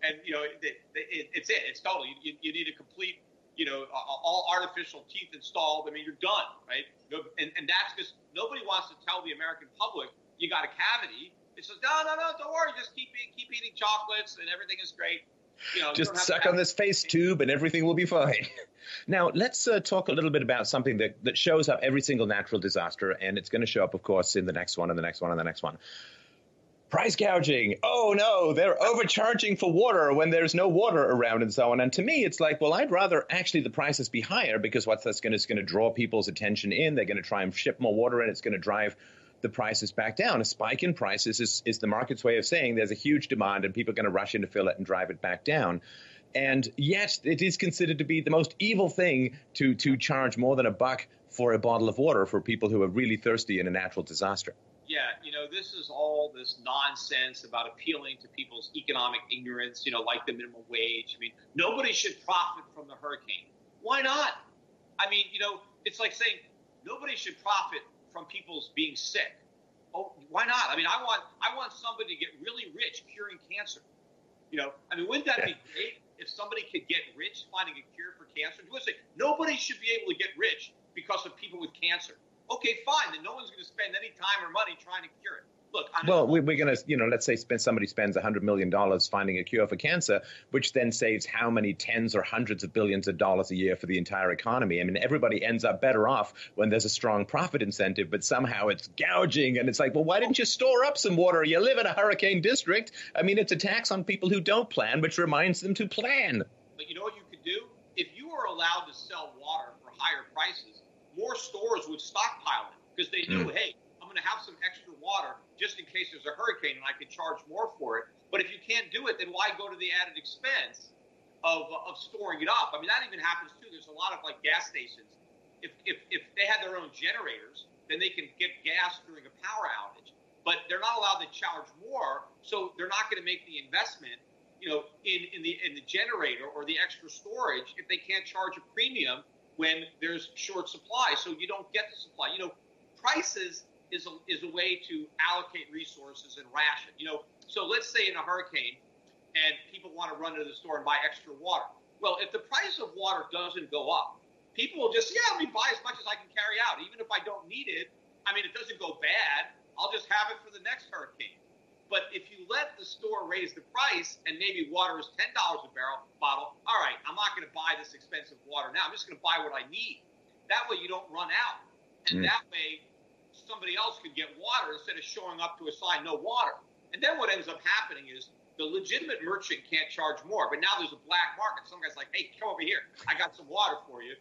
and, it's total. You need a complete, all artificial teeth installed. I mean, you're done, right? And that's because nobody wants to tell the American public you got a cavity. It says, no, don't worry. Just keep eating chocolates and everything is great. Just suck on this face tube and everything will be fine. Now, let's talk a little bit about something that shows up every single natural disaster, and it's going to show up, of course, in the next one and the next one and the next one. Price gouging. Oh, no, they're overcharging for water when there's no water around and so on. And to me, it's like, well, I'd rather actually the prices be higher, because it's going to draw people's attention in. They're going to try and ship more water in. It's going to drive the prices back down. A spike in prices is the market's way of saying there's a huge demand and people are going to rush in to fill it and drive it back down. And yet it is considered to be the most evil thing to charge more than $1 for a bottle of water for people who are really thirsty in a natural disaster. Yeah, this is all this nonsense about appealing to people's economic ignorance, like the minimum wage. I mean, nobody should profit from the hurricane. Why not? I mean, it's like saying nobody should profit from people's being sick. Oh, why not? I mean, I want somebody to get really rich curing cancer. I mean, wouldn't that be great if somebody could get rich finding a cure for cancer? Nobody should be able to get rich because of people with cancer. Okay, fine. Then no one's going to spend any time or money trying to cure it. Look, well, we're going to, let's say somebody spends $100 million finding a cure for cancer, which then saves how many tens or hundreds of billions of dollars a year for the entire economy. I mean, everybody ends up better off when there's a strong profit incentive, but somehow it's gouging. And it's like, well, why didn't you store up some water? You live in a hurricane district. I mean, it's a tax on people who don't plan, which reminds them to plan. But you know what you could do? If you were allowed to sell water for higher prices, more stores would stockpile it because they knew, hey, I'm going to have some extra water just in case there's a hurricane and I can charge more for it. But if you can't do it, then why go to the added expense of storing it up? I mean, that even happens too. There's a lot of like gas stations. If they had their own generators, then they can get gas during a power outage. But they're not allowed to charge more, so they're not going to make the investment, in the generator or the extra storage if they can't charge a premium when there's short supply. So you don't get the supply. Prices is a way to allocate resources and ration. So let's say in a hurricane and people want to run to the store and buy extra water. Well, if the price of water doesn't go up, people will just, let me buy as much as I can carry out. Even if I don't need it, I mean, it doesn't go bad. I'll just have it for the next hurricane. But if you let the store raise the price and maybe water is $10 a bottle, all right, I'm not going to buy this expensive water now. I'm just going to buy what I need. That way you don't run out. And that way somebody else could get water instead of showing up to a sign, no water. And then what ends up happening is the legitimate merchant can't charge more. But now there's a black market. Some guy's like, hey, come over here. I got some water for you.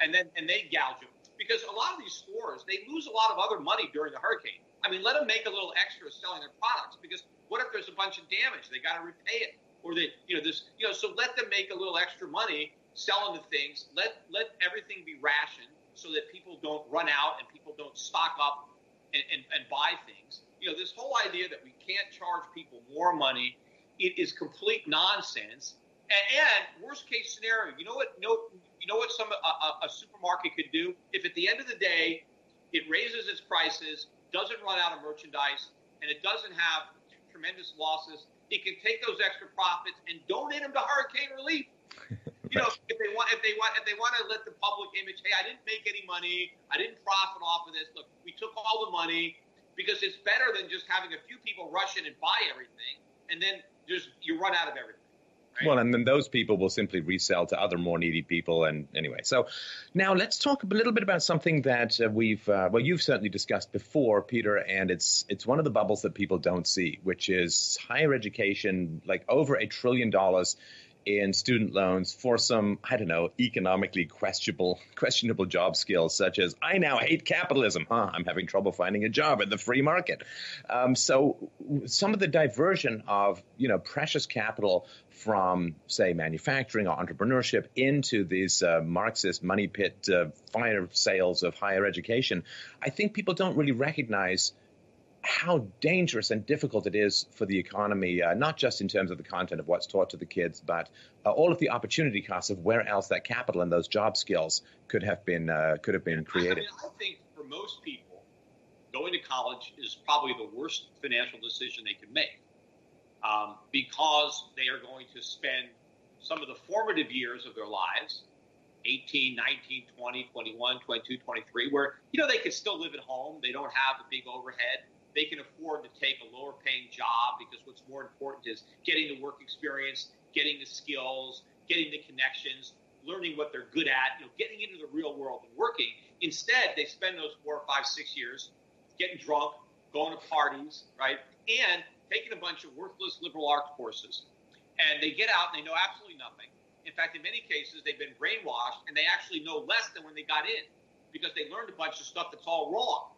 And they gouge them. Because a lot of these stores, they lose a lot of other money during the hurricane. I mean, let them make a little extra selling their products, because what if there's a bunch of damage? They got to repay it, or so let them make a little extra money selling the things. Let everything be rationed so that people don't run out and people don't stock up and buy things. This whole idea that we can't charge people more money, it is complete nonsense. And worst case scenario, you know what a supermarket could do? If at the end of the day it raises its prices, doesn't run out of merchandise, and it doesn't have tremendous losses, it can take those extra profits and donate them to hurricane relief. If they want to let the public image, hey, I didn't make any money, I didn't profit off of this. Look, we took all the money, because it's better than just having a few people rush in and buy everything, and then you run out of everything. Right? Well, and then those people will simply resell to other more needy people. And anyway, so now let's talk a little bit about something that you've certainly discussed before, Peter, and it's one of the bubbles that people don't see, which is higher education, like over $1 trillion in student loans for some, I don't know, economically questionable job skills, such as, I now hate capitalism. I'm having trouble finding a job in the free market. So some of the diversion of, precious capital from, say, manufacturing or entrepreneurship into these Marxist money pit fire sales of higher education, I think people don't really recognize how dangerous and difficult it is for the economy, not just in terms of the content of what's taught to the kids, but all of the opportunity costs of where else that capital and those job skills could have been created. I think for most people, going to college is probably the worst financial decision they can make, because they are going to spend some of the formative years of their lives, 18, 19, 20, 21, 22, 23, where, they can still live at home. They don't have a big overhead. They can afford to take a lower paying job, because what's more important is getting the work experience, getting the skills, getting the connections, learning what they're good at, getting into the real world and working. Instead, they spend those 4, 5, 6 years getting drunk, going to parties, right? And taking a bunch of worthless liberal arts courses. And they get out and they know absolutely nothing. In fact, in many cases, they've been brainwashed, and they actually know less than when they got in, because they learned a bunch of stuff that's all wrong.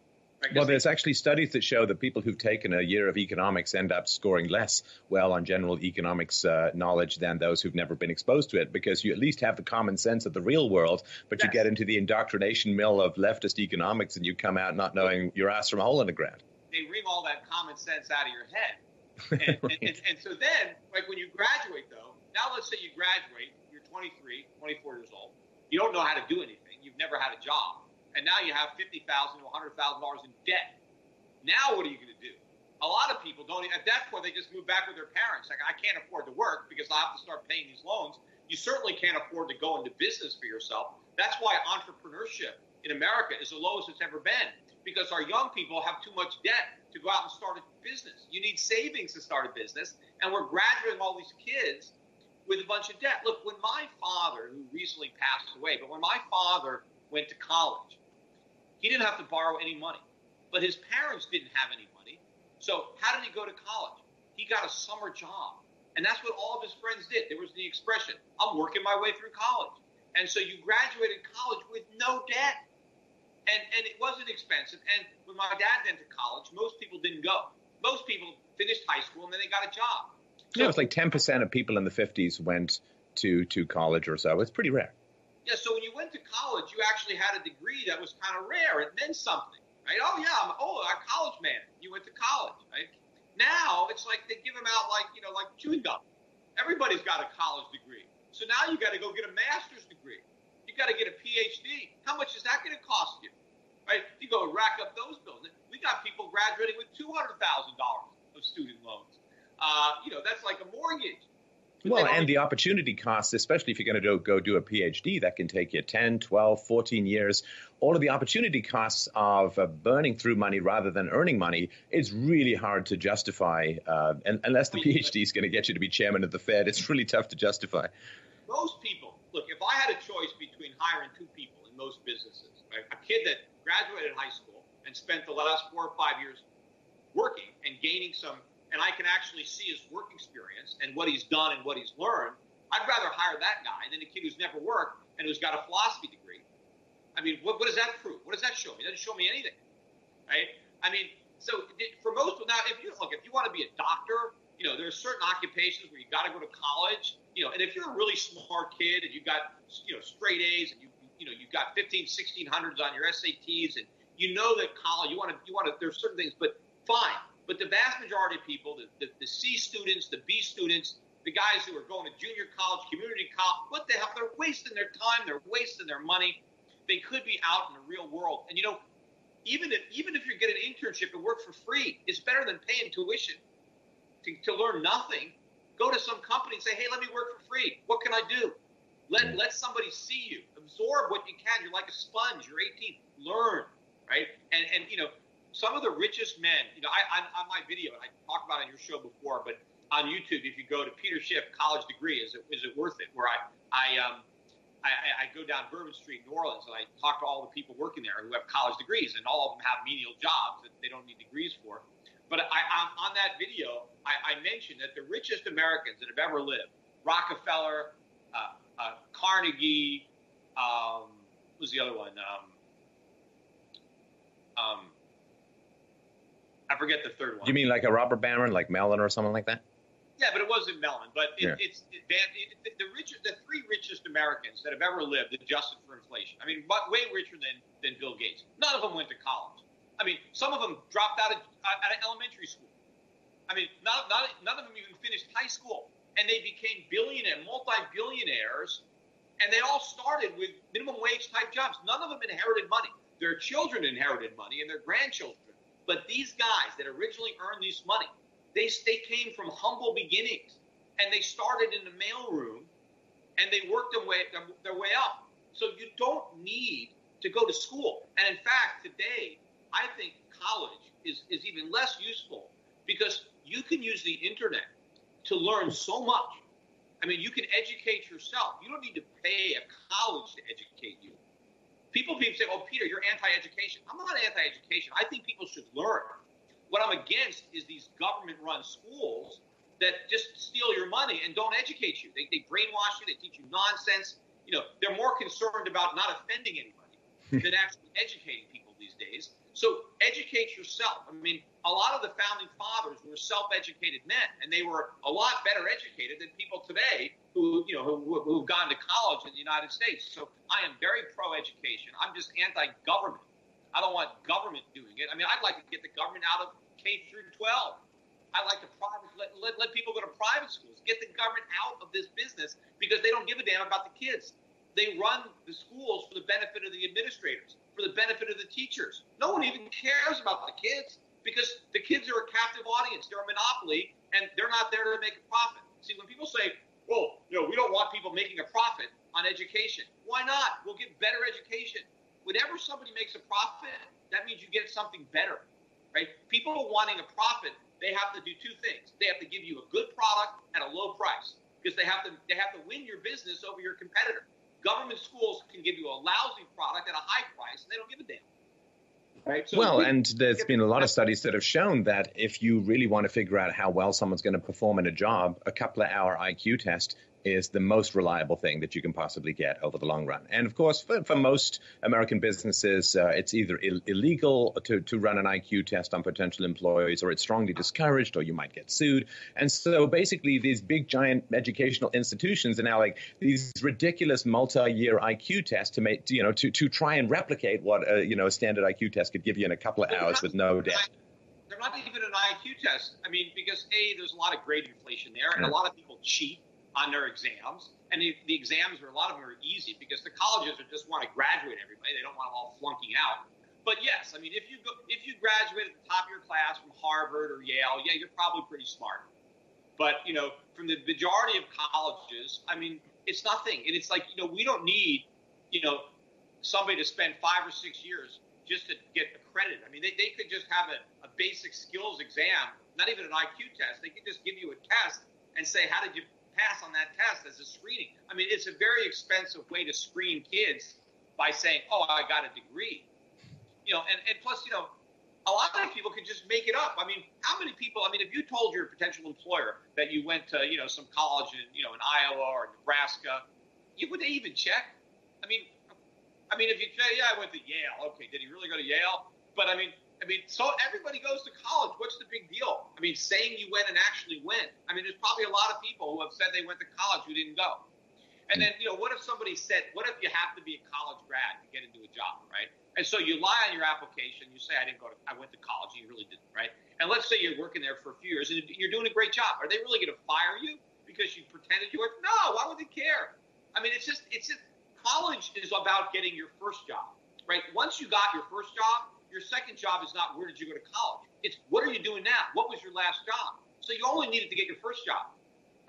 Well, there's actually studies that show that people who've taken a year of economics end up scoring less well on general economics knowledge than those who've never been exposed to it, because you at least have the common sense of the real world, but you get into the indoctrination mill of leftist economics and you come out not knowing your ass from a hole in the ground. They wring all that common sense out of your head. And so then, like when you graduate, though, now let's say you graduate, you're 23, 24 years old. You don't know how to do anything. You've never had a job. And now you have $50,000 to $100,000 in debt. Now what are you going to do? A lot of people don't. At that point, they just move back with their parents. Like, I can't afford to work because I have to start paying these loans. You certainly can't afford to go into business for yourself. That's why entrepreneurship in America is the lowest it's ever been because our young people have too much debt to go out and start a business. You need savings to start a business, and we're graduating all these kids with a bunch of debt. Look, when my father, who recently passed away, but when my father went to college, he didn't have to borrow any money, but his parents didn't have any money. So how did he go to college? He got a summer job, and that's what all of his friends did. There was the expression, I'm working my way through college. And so you graduated college with no debt. And it wasn't expensive. And when my dad went to college, most people didn't go. Most people finished high school and then they got a job. So, it was like 10% of people in the 50s went to college or so. It's pretty rare. Yeah, so when you went to college, you actually had a degree that was kind of rare. It meant something, right? Oh, yeah, I'm a college man. You went to college, right? Now it's like they give them out like chewing gum. Everybody's got a college degree. So now you got to go get a master's degree. You got to get a PhD. How much is that going to cost you? Right? You go rack up those bills. We got people graduating with $200,000 of student loans. That's like a mortgage. Well, and the opportunity costs, especially if you're going to go do a PhD, that can take you 10, 12, 14 years. All of the opportunity costs of burning through money rather than earning money is really hard to justify. And unless the PhD is going to get you to be chairman of the Fed, it's really tough to justify. Most people, look, if I had a choice between hiring two people in most businesses, right, a kid that graduated high school and spent the last 4 or 5 years working and gaining some, and I can actually see his work experience and what he's done and what he's learned, I'd rather hire that guy than a kid who's never worked and who's got a philosophy degree. I mean, what does that prove? What does that show me? It doesn't show me anything, right? I mean, so for most people, now, if you want to be a doctor, there are certain occupations where you got to go to college, and if you're a really smart kid and you got, straight A's and you got 1600s on your SATs and that college, you want to, there's certain things, but fine. But the vast majority of people, the C students, the B students, the guys who are going to junior college, community college, what the hell? They're wasting their time. They're wasting their money. They could be out in the real world. And, even if you get an internship and work for free, it's better than paying tuition to learn nothing. Go to some company and say, hey, let me work for free. What can I do? Let somebody see you. Absorb what you can. You're like a sponge. You're 18. Learn, right? And some of the richest men, on my video, and I talked about it on your show before, but on YouTube, if you go to Peter Schiff, college degree, is it worth it? Where I go down Bourbon Street in New Orleans and I talk to all the people working there who have college degrees, and all of them have menial jobs that they don't need degrees for. But on that video, I mentioned that the richest Americans that have ever lived, Rockefeller, Carnegie, who's the other one? I forget the third one. You mean like a robber baron, like Mellon or something like that? Yeah, but it wasn't Mellon. But the three richest Americans that have ever lived, adjusted for inflation. I mean, way richer than Bill Gates. None of them went to college. I mean, some of them dropped out of elementary school. I mean, none of them even finished high school, and they became multi-billionaires, and they all started with minimum wage type jobs. None of them inherited money. Their children inherited money, and their grandchildren. But these guys that originally earned this money, they came from humble beginnings, and they started in the mailroom, and they worked their way up. So you don't need to go to school. And in fact, today, I think college is even less useful because you can use the internet to learn so much. I mean, you can educate yourself. You don't need to pay a college to educate you. People say, oh, Peter, you're anti-education. I'm not anti-education. I think people should learn. What I'm against is these government-run schools that just steal your money and don't educate you. They brainwash you. They teach you nonsense. They're more concerned about not offending anybody than actually educating people these days. So educate yourself. I mean, a lot of the founding fathers were self-educated men, and they were a lot better educated than people today who've gone to college in the United States. So I am very pro-education. I'm just anti-government. I don't want government doing it. I mean, I'd like to get the government out of K through 12. I'd like to let people go to private schools, get the government out of this business because they don't give a damn about the kids. They run the schools for the benefit of the administrators, for the benefit of the teachers. No one even cares about the kids because the kids are a captive audience. They're a monopoly, and they're not there to make a profit. See, when people say, well, we don't want people making a profit on education. Why not? We'll give better education. whenever somebody makes a profit, that means you get something better, right? People wanting a profit, they have to do two things. They have to give you a good product at a low price because they have to win your business over your competitor. Government schools can give you a lousy product at a high price, and they don't give a damn. Right? So well, and there's been a lot of studies that have shown that if you really want to figure out how well someone's going to perform in a job, a couple of hour IQ test is the most reliable thing that you can possibly get over the long run. And of course, for most American businesses, it's either illegal to run an IQ test on potential employees, or it's strongly discouraged, or you might get sued. And so basically these big giant educational institutions are now like these ridiculous multi-year IQ tests to try and replicate what a standard IQ test could give you in a couple of hours with no debt. They're not even an IQ test. I mean, because there's a lot of grade inflation there, and a lot of people cheat on their exams, and the exams a lot of them are easy because the colleges just want to graduate everybody. They don't want them all flunking out. But yes, I mean, if you graduate at the top of your class from Harvard or Yale, yeah, you're probably pretty smart. But from the majority of colleges, I mean, it's nothing, and it's like we don't need somebody to spend 5 or 6 years just to get accredited. I mean, they could just have a basic skills exam, not even an IQ test. They could just give you a test and say, how did you pass on that test as a screening? I mean, it's a very expensive way to screen kids by saying, oh, I got a degree. And plus, a lot of people can just make it up. I mean, how many people, if you told your potential employer that you went to, some college in Iowa or Nebraska, would they even check? I mean, if you say, yeah, I went to Yale. Okay, did he really go to Yale? But so everybody goes to college. What's the big deal? I mean, saying you went and actually went. I mean, there's probably a lot of people who have said they went to college who didn't go. And then, what if somebody said, what if you have to be a college grad to get into a job, right? And so you lie on your application. You say, I went to college, and you really didn't, right? And let's say you're working there for a few years, and you're doing a great job. Are they really going to fire you because you pretended you were? No, why would they care? I mean, it's just college is about getting your first job, right? Once you got your first job, your second job is not where did you go to college. It's what are you doing now? What was your last job? So you only needed to get your first job,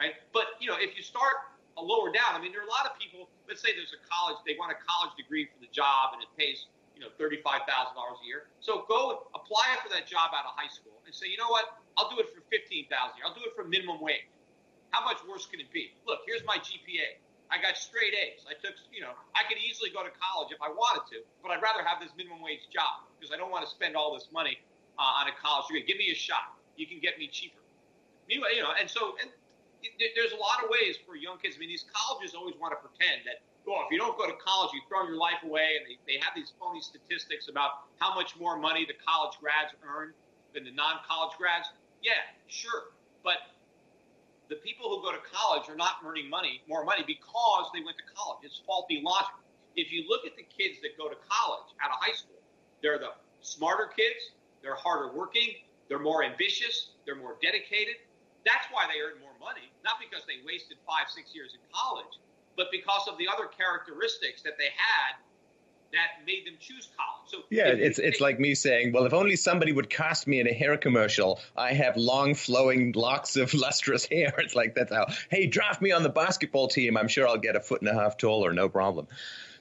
right? But, if you start a lower down, I mean, there are a lot of people, let's say there's a college, they want a college degree for the job and it pays, $35,000 a year. So go apply for that job out of high school and say, you know what? I'll do it for $15,000 a year. I'll do it for minimum wage. How much worse can it be? Look, here's my GPA. I got straight A's. I took, I could easily go to college if I wanted to, but I'd rather have this minimum wage job because I don't want to spend all this money on a college degree. Give me a shot. You can get me cheaper. Anyway, and there's a lot of ways for young kids. I mean, these colleges always want to pretend that, if you don't go to college, you throw your life away, and they have these phony statistics about how much more money the college grads earn than the non-college grads. Yeah, sure, but the people who go to college are not earning more money because they went to college. It's faulty logic. If you look at the kids that go to college out of high school, they're the smarter kids, they're harder working, they're more ambitious, they're more dedicated. That's why they earn more money, not because they wasted 5-6 years in college, but because of the other characteristics that they had that made them choose college. So yeah, it's like me saying, well, if only somebody would cast me in a hair commercial. I have long flowing locks of lustrous hair. It's like, that's how, hey, draft me on the basketball team. I'm sure I'll get 1.5 feet taller, no problem.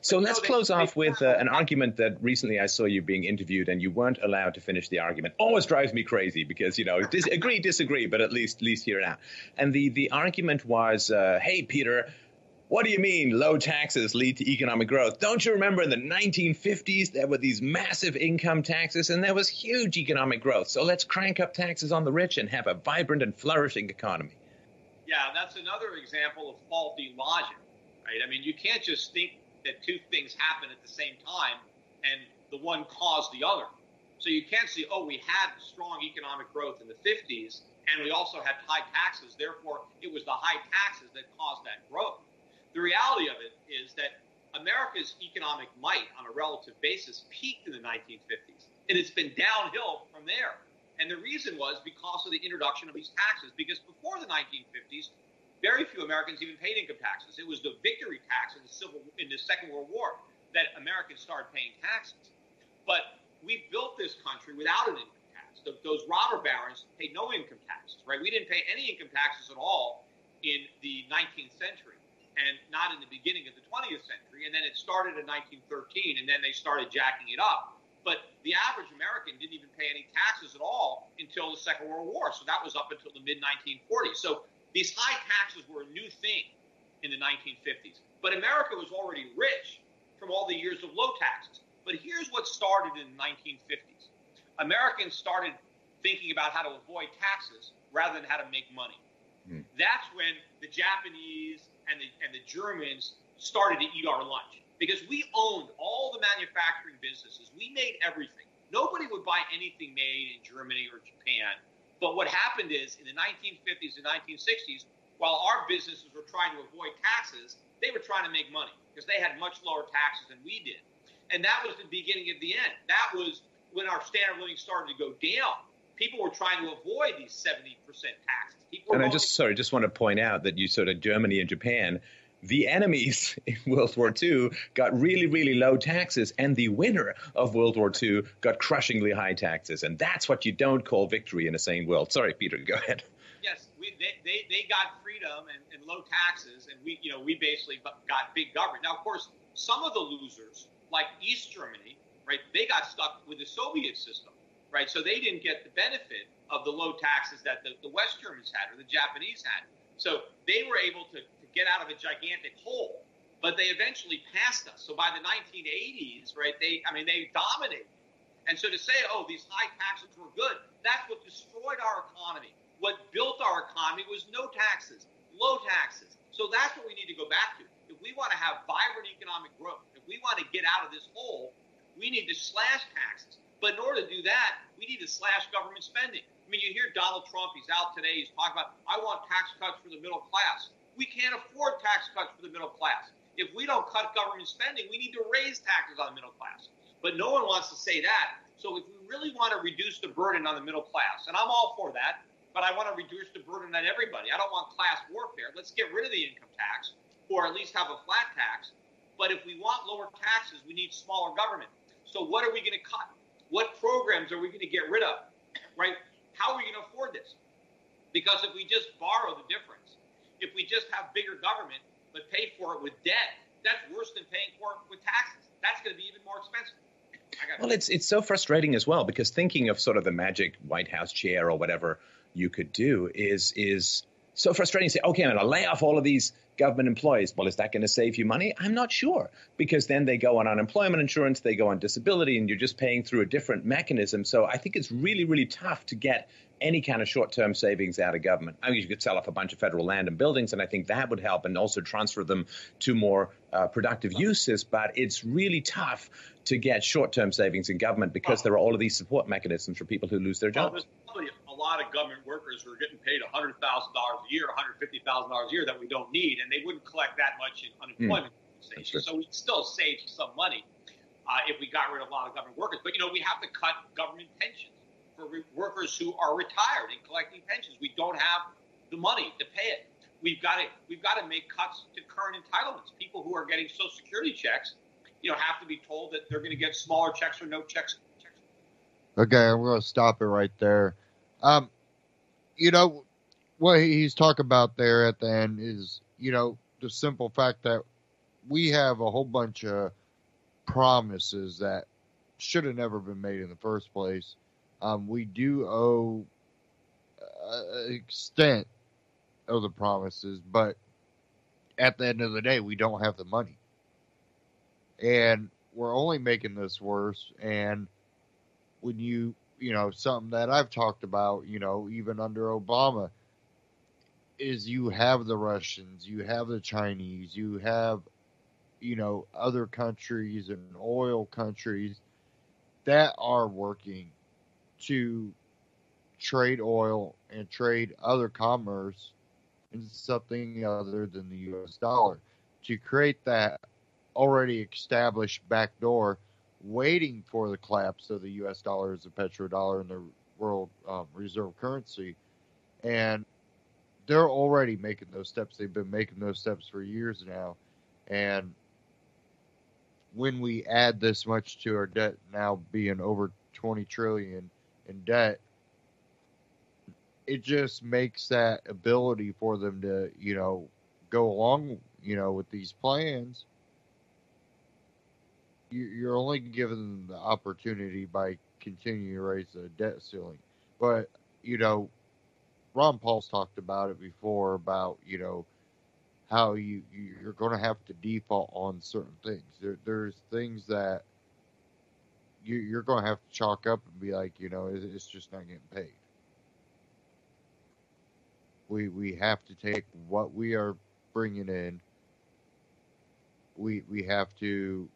So let's close off with an argument that recently I saw you being interviewed and you weren't allowed to finish the argument. Always drives me crazy because, agree, disagree, but at least hear it out. And the argument was, hey, Peter, what do you mean low taxes lead to economic growth? Don't you remember in the 1950s there were these massive income taxes and there was huge economic growth? So let's crank up taxes on the rich and have a vibrant and flourishing economy. Yeah, that's another example of faulty logic, right? I mean, you can't just think that two things happen at the same time and the one caused the other. So you can't say, we had strong economic growth in the 50s and we also had high taxes. Therefore, it was the high taxes that caused that growth. The reality of it is that America's economic might on a relative basis peaked in the 1950s, and it's been downhill from there. And the reason was because of the introduction of these taxes, because before the 1950s, very few Americans even paid income taxes. It was the victory tax in the Second World War that Americans started paying taxes. But we built this country without an income tax. Those robber barons paid no income taxes, right? We didn't pay any income taxes at all in the 19th century. and not in the beginning of the 20th century. And then it started in 1913, and then they started jacking it up. But the average American didn't even pay any taxes at all until the Second World War. So that was up until the mid-1940s. So these high taxes were a new thing in the 1950s. But America was already rich from all the years of low taxes. But here's what started in the 1950s. Americans started thinking about how to avoid taxes rather than how to make money. That's when the Japanese and the Germans started to eat our lunch. Because we owned all the manufacturing businesses. We made everything. Nobody would buy anything made in Germany or Japan. But what happened is in the 1950s and 1960s, while our businesses were trying to avoid taxes, they were trying to make money because they had much lower taxes than we did. And that was the beginning of the end. That was when our standard of living started to go down. People were trying to avoid these 70% taxes. And I just want to point out that you sort of Germany and Japan, the enemies in World War II got really, really low taxes, and the winner of World War II got crushingly high taxes. And that's what you don't call victory in a sane world. Sorry, Peter, go ahead. Yes, they got freedom and low taxes, and we basically got big government. Now, of course, some of the losers, like East Germany, right, they got stuck with the Soviet system, right? So they didn't get the benefit of the low taxes that the West Germans had or the Japanese had. So they were able to get out of a gigantic hole, but they eventually passed us. So by the 1980s, right, they dominated. And so to say, oh, these high taxes were good, that's what destroyed our economy. What built our economy was no taxes, low taxes. So that's what we need to go back to. If we want to have vibrant economic growth, if we want to get out of this hole, we need to slash taxes. But in order to do that, we need to slash government spending. I mean, you hear Donald Trump, he's out today, he's talking about, I want tax cuts for the middle class. We can't afford tax cuts for the middle class. If we don't cut government spending, we need to raise taxes on the middle class. But no one wants to say that. So if we really want to reduce the burden on the middle class, and I'm all for that, but I want to reduce the burden on everybody. I don't want class warfare. Let's get rid of the income tax, or at least have a flat tax. But if we want lower taxes, we need smaller government. So what are we going to cut? What programs are we going to get rid of? Right? How are we going to afford this? Because if we just borrow the difference, if we just have bigger government but pay for it with debt, that's worse than paying for it with taxes. That's going to be even more expensive. Well, it's so frustrating as well, because thinking of sort of the magic White House chair or whatever you could do is so frustrating. Say, okay, I'm going to lay off all of these government employees. Well, is that going to save you money? I'm not sure, because then they go on unemployment insurance, they go on disability, and you're just paying through a different mechanism. So I think it's really, really tough to get any kind of short-term savings out of government. I mean, you could sell off a bunch of federal land and buildings, and I think that would help, and also transfer them to more productive uses. But it's really tough to get short-term savings in government because there are all of these support mechanisms for people who lose their jobs. Well, there's probably a lot of government workers who are getting paid $100,000 a year, $150,000 a year that we don't need, and they wouldn't collect that much in unemployment compensation. So we'd still save some money if we got rid of a lot of government workers. But, we have to cut government pensions for workers who are retired and collecting pensions. We don't have the money to pay it. We've got to make cuts to current entitlements. People who are getting Social Security checks, have to be told that they're going to get smaller checks or no checks. Okay, I'm going to stop it right there. What he's talking about there at the end is, the simple fact that we have a whole bunch of promises that should have never been made in the first place. We do owe an extent of the promises, but at the end of the day, we don't have the money. And we're only making this worse. And when something that I've talked about, even under Obama, is you have the Russians, you have the Chinese, you have, other countries and oil countries that are working to trade oil and trade other commerce in something other than the U.S. dollar, to create that already established backdoor, waiting for the collapse of the U.S. dollar as a petrodollar and the world reserve currency. And they're already making those steps. They've been making those steps for years now. And when we add this much to our debt, now being over 20 trillion in debt, it just makes that ability for them to, go along with these plans, you're only given them the opportunity by continuing to raise the debt ceiling. But, Ron Paul's talked about it before about, how you're going to have to default on certain things. There's things that you're going to have to chalk up and be like, it's just not getting paid. We have to take what we are bringing in. We have to,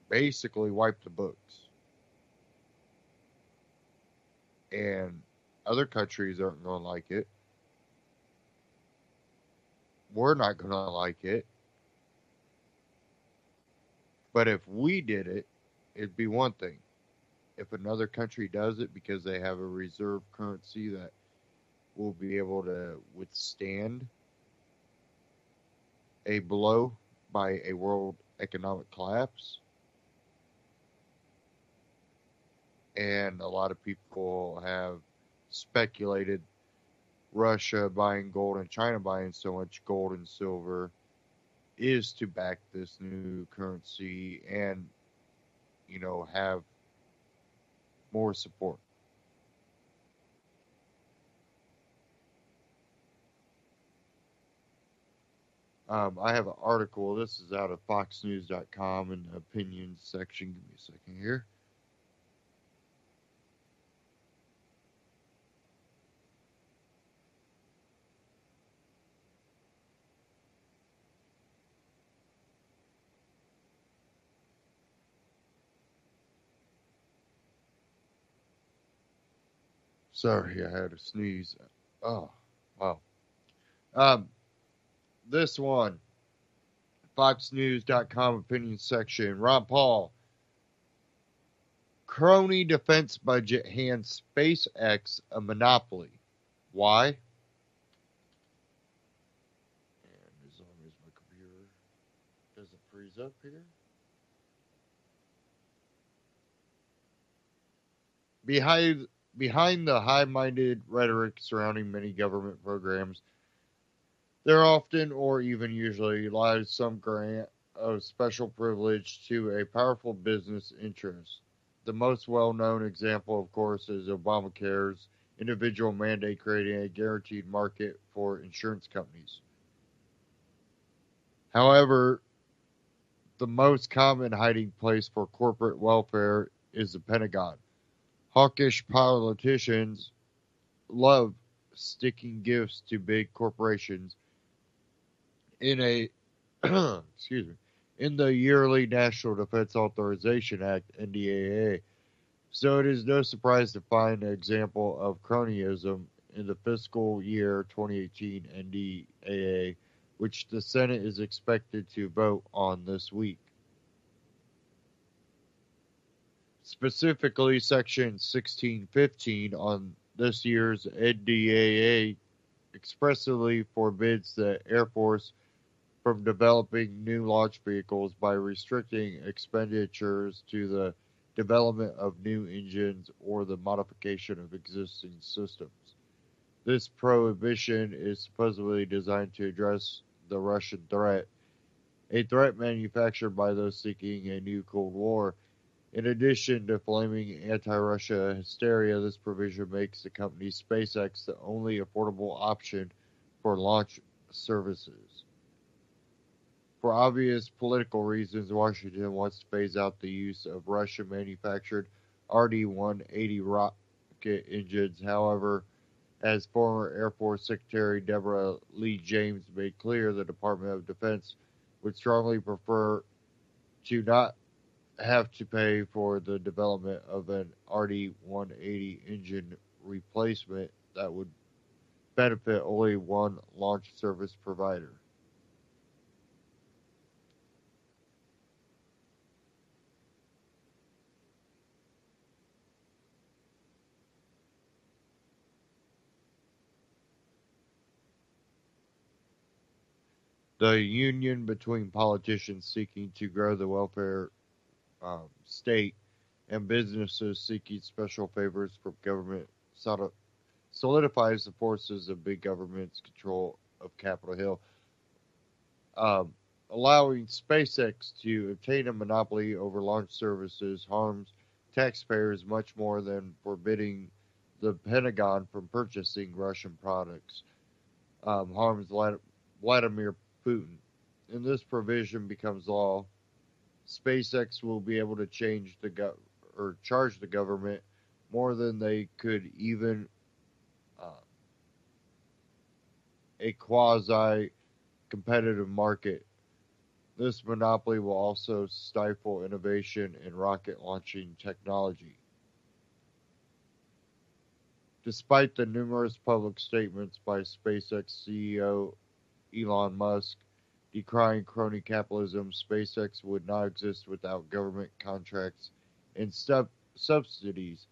basically wipe the books. And other countries aren't going to like it. We're not going to like it. But if we did it, it'd be one thing. If another country does it because they have a reserve currency that will be able to withstand a blow by a world economic collapse, and a lot of people have speculated Russia buying gold and China buying so much gold and silver is to back this new currency and, have more support. I have an article. This is out of foxnews.com in the opinions section. Give me a second here. Sorry, I had a sneeze. Oh, wow. This one, foxnews.com opinion section. Ron Paul, crony defense budget hands SpaceX a monopoly. Why? And as long as my computer doesn't freeze up here. Behind the high-minded rhetoric surrounding many government programs, there often, or even usually, lies some grant of special privilege to a powerful business interest. The most well-known example, of course, is Obamacare's individual mandate creating a guaranteed market for insurance companies. However, the most common hiding place for corporate welfare is the Pentagon. Hawkish politicians love sticking gifts to big corporations in a in the yearly National Defense Authorization Act, NDAA. So it is no surprise to find an example of cronyism in the fiscal year 2018 NDAA, which the Senate is expected to vote on this week. Specifically, Section 1615 on this year's NDAA expressly forbids the Air Force from developing new launch vehicles by restricting expenditures to the development of new engines or the modification of existing systems. This prohibition is supposedly designed to address the Russian threat, a threat manufactured by those seeking a new Cold War. In addition to flaming anti-Russia hysteria, this provision makes the company SpaceX the only affordable option for launch services. For obvious political reasons, Washington wants to phase out the use of Russian-manufactured RD-180 rocket engines. However, as former Air Force Secretary Deborah Lee James made clear, the Department of Defense would strongly prefer to not have to pay for the development of an RD-180 engine replacement that would benefit only one launch service provider. The union between politicians seeking to grow the welfare state and businesses seeking special favors from government solidifies the forces of big government's control of Capitol Hill, um, allowing SpaceX to obtain a monopoly over launch services harms taxpayers much more than forbidding the Pentagon from purchasing Russian products. Harms Vladimir Putin. And this provision becomes law, SpaceX will be able to or charge the government more than they could even uh, a quasi competitive market. This monopoly will also stifle innovation in rocket launching technology. Despite the numerous public statements by SpaceX CEO Elon Musk decrying crony capitalism, SpaceX would not exist without government contracts and subsidies.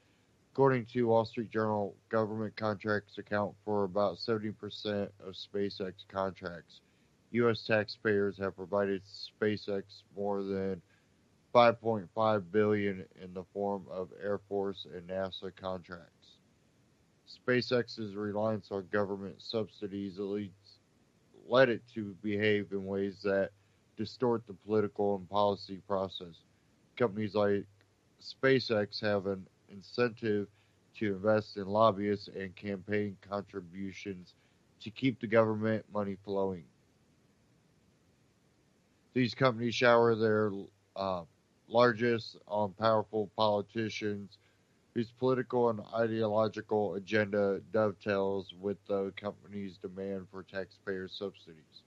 According to Wall Street Journal, government contracts account for about 70% of SpaceX contracts. U.S. taxpayers have provided SpaceX more than $5.5 billion in the form of Air Force and NASA contracts. SpaceX's reliance on government subsidies led it to behave in ways that distort the political and policy process. Companies like SpaceX have an incentive to invest in lobbyists and campaign contributions to keep the government money flowing. These companies shower their largest on powerful politicians whose political and ideological agenda dovetails with the company's demand for taxpayer subsidies.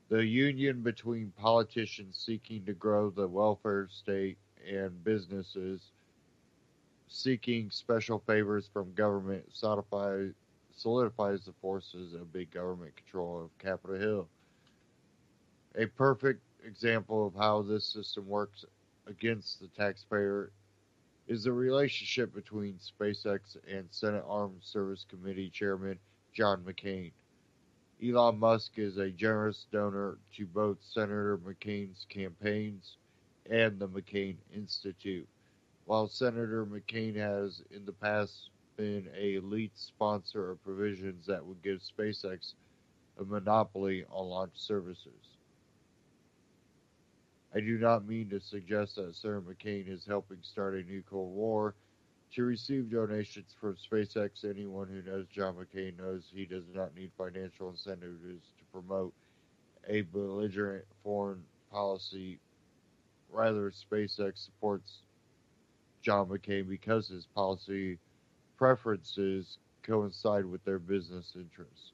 The union between politicians seeking to grow the welfare state and businesses seeking special favors from government solidifies the forces of big government control of Capitol Hill. A perfect example of how this system works against the taxpayer is the relationship between SpaceX and Senate Armed Service Committee Chairman John McCain. Elon Musk is a generous donor to both Senator McCain's campaigns and the McCain Institute, while Senator McCain has in the past been a lead sponsor of provisions that would give SpaceX a monopoly on launch services. I do not mean to suggest that Senator McCain is helping start a new Cold War. To receive donations from SpaceX, anyone who knows John McCain knows he does not need financial incentives to promote a belligerent foreign policy. Rather, SpaceX supports John McCain because his policy preferences coincide with their business interests.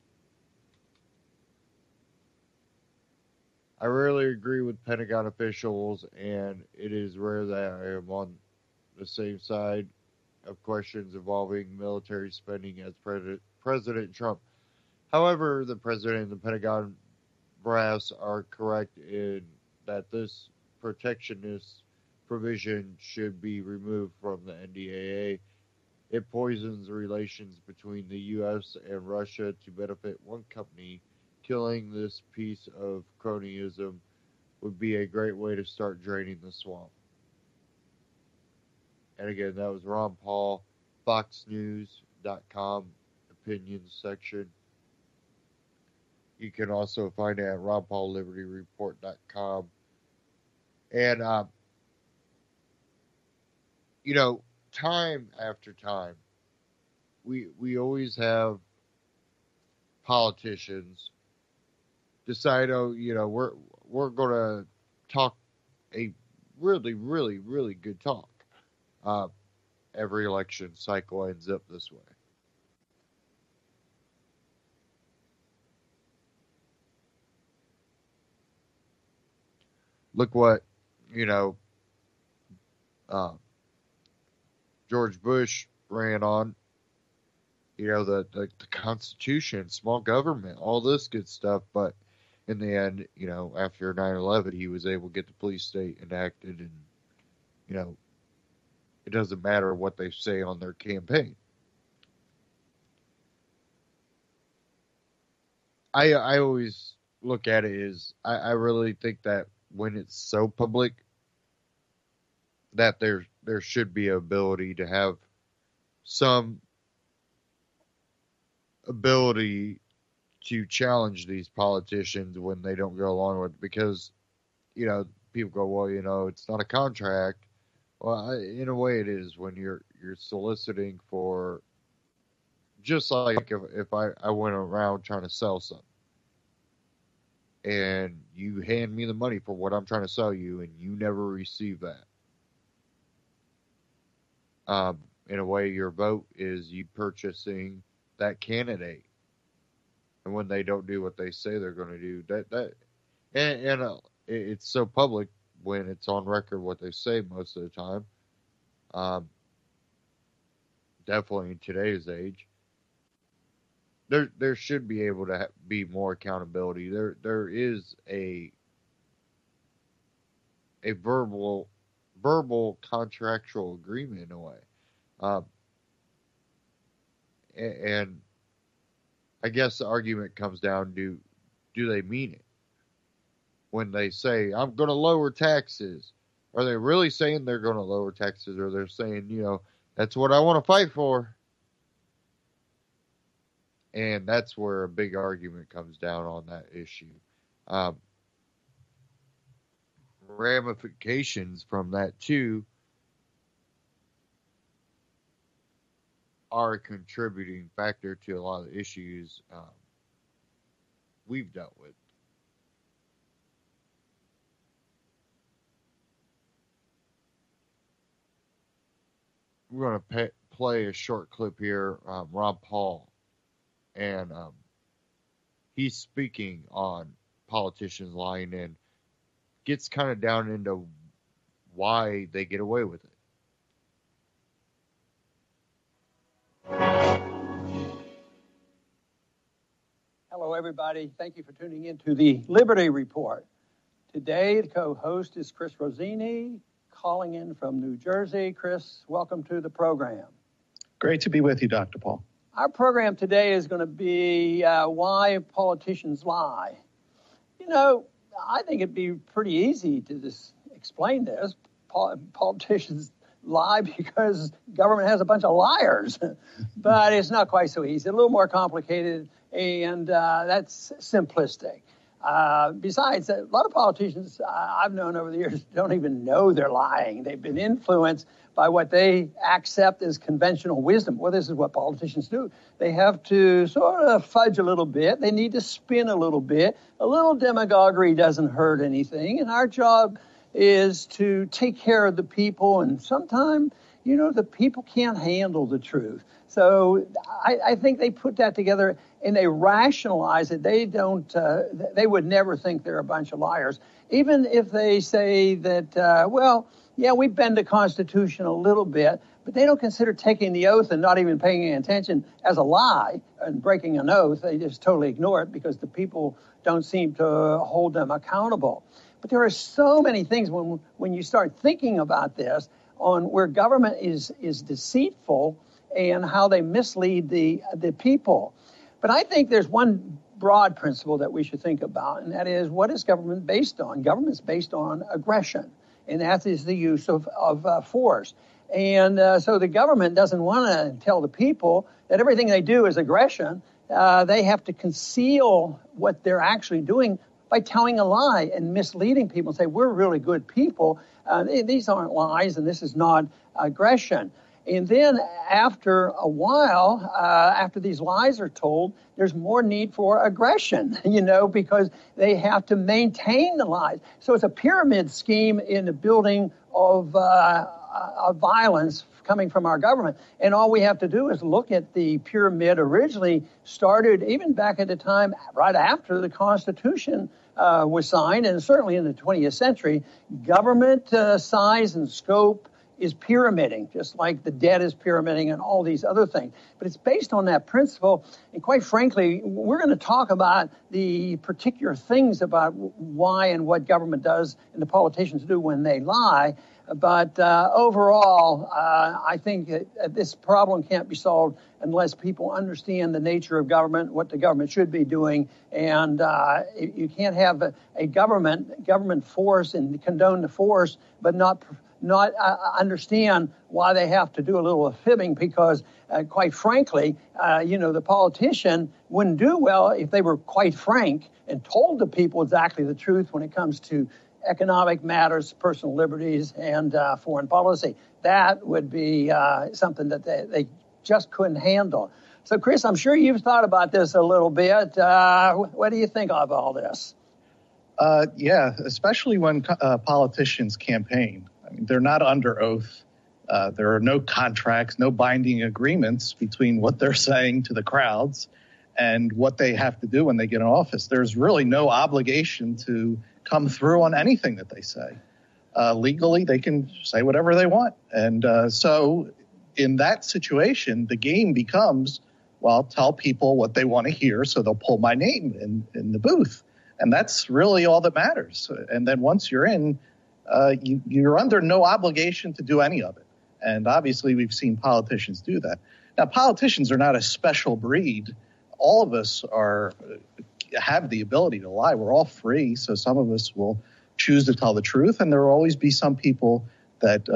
I rarely agree with Pentagon officials, and it is rare that I am on the same side of questions involving military spending as President Trump. However, the President and the Pentagon brass are correct in that this protectionist provision should be removed from the NDAA. It poisons relations between the U.S. and Russia to benefit one company. Killing this piece of cronyism would be a great way to start draining the swamp. And again, that was Ron Paul, FoxNews.com, opinions section. You can also find it at RonPaulLibertyReport.com. And, time after time, we always have politicians decide, we're going to talk a really, really, really good talk. Every election cycle ends up this way. Look what, George Bush ran on, the Constitution, small government, all this good stuff. But in the end, after 9/11, he was able to get the police state enacted, and, it doesn't matter what they say on their campaign. I always look at it as I really think that when it's so public, that there should be ability to have some ability to challenge these politicians when they don't go along with it, because, people go, well, it's not a contract. Well, in a way it is when you're soliciting for, just like if I went around trying to sell something and you hand me the money for what I'm trying to sell you and you never receive that. In a way, your vote is you purchasing that candidate. And when they don't do what they say they're going to do, it's so public when it's on record what they say most of the time. Definitely in today's age, there should be able to be more accountability. There is a verbal contractual agreement in a way, and I guess the argument comes down to, do they mean it? When they say, I'm going to lower taxes, are they really saying they're going to lower taxes, or they're saying, that's what I want to fight for? And that's where a big argument comes down on that issue. Ramifications from that, too, are a contributing factor to a lot of the issues we've dealt with. We're going to play a short clip here. Ron Paul, and he's speaking on politicians lying, and gets kind of down into why they get away with it. Hello, everybody. Thank you for tuning in to the Liberty Report. Today, the co-host is Chris Rossini, calling in from New Jersey. Chris, welcome to the program. Great to be with you, Dr. Paul. Our program today is going to be why politicians lie. I think it'd be pretty easy to just explain this. Politicians lie because government has a bunch of liars. But it's not quite so easy. A little more complicated, and that's simplistic. Besides, a lot of politicians I've known over the years don't even know they're lying. They've been influenced by what they accept as conventional wisdom. Well, this is what politicians do. They have to sort of fudge a little bit. They need to spin a little bit. A little demagoguery doesn't hurt anything. And our job is to take care of the people. And sometimes, the people can't handle the truth. So I think they put that together and they rationalize it. They don't. They would never think they're a bunch of liars, even if they say that. Yeah, we bend the Constitution a little bit, but they don't consider taking the oath and not even paying attention as a lie and breaking an oath. They just totally ignore it because the people don't seem to hold them accountable. But there are so many things when you start thinking about this on where government is deceitful and how they mislead the people. But I think there's one broad principle that we should think about, and that is, what is government based on? Government's based on aggression, and that is the use of force. And so the government doesn't want to tell the people that everything they do is aggression. They have to conceal what they're actually doing by telling a lie and misleading people and say, we're really good people. These aren't lies, and this is not aggression. And then after a while, after these lies are told, there's more need for aggression, because they have to maintain the lies. So it's a pyramid scheme in the building of violence coming from our government. And all we have to do is look at the pyramid originally started even back at the time right after the Constitution was signed, and certainly in the 20th century. Government size and scope is pyramiding, just like the debt is pyramiding and all these other things. But it's based on that principle. And quite frankly, we're going to talk about the particular things about why and what government does and the politicians do when they lie. But overall, I think that this problem can't be solved unless people understand the nature of government, what the government should be doing. And you can't have a government force and condone the force, but not not understand why they have to do a little fibbing, because quite frankly, the politician wouldn't do well if they were quite frank and told the people exactly the truth when it comes to economic matters, personal liberties, and foreign policy. That would be something that they just couldn't handle. So, Chris, I'm sure you've thought about this a little bit. What do you think of all this? Yeah, especially when politicians campaign. I mean, they're not under oath. There are no contracts, no binding agreements between what they're saying to the crowds and what they have to do when they get in office. There's really no obligation to come through on anything that they say. Legally, they can say whatever they want. And so in that situation, the game becomes, well, tell people what they want to hear so they'll pull my name in the booth. And that's really all that matters. And then once you're in, you're under no obligation to do any of it. And obviously, we've seen politicians do that. Now, politicians are not a special breed. All of us have the ability to lie. We're all free. So some of us will choose to tell the truth. And there will always be some people that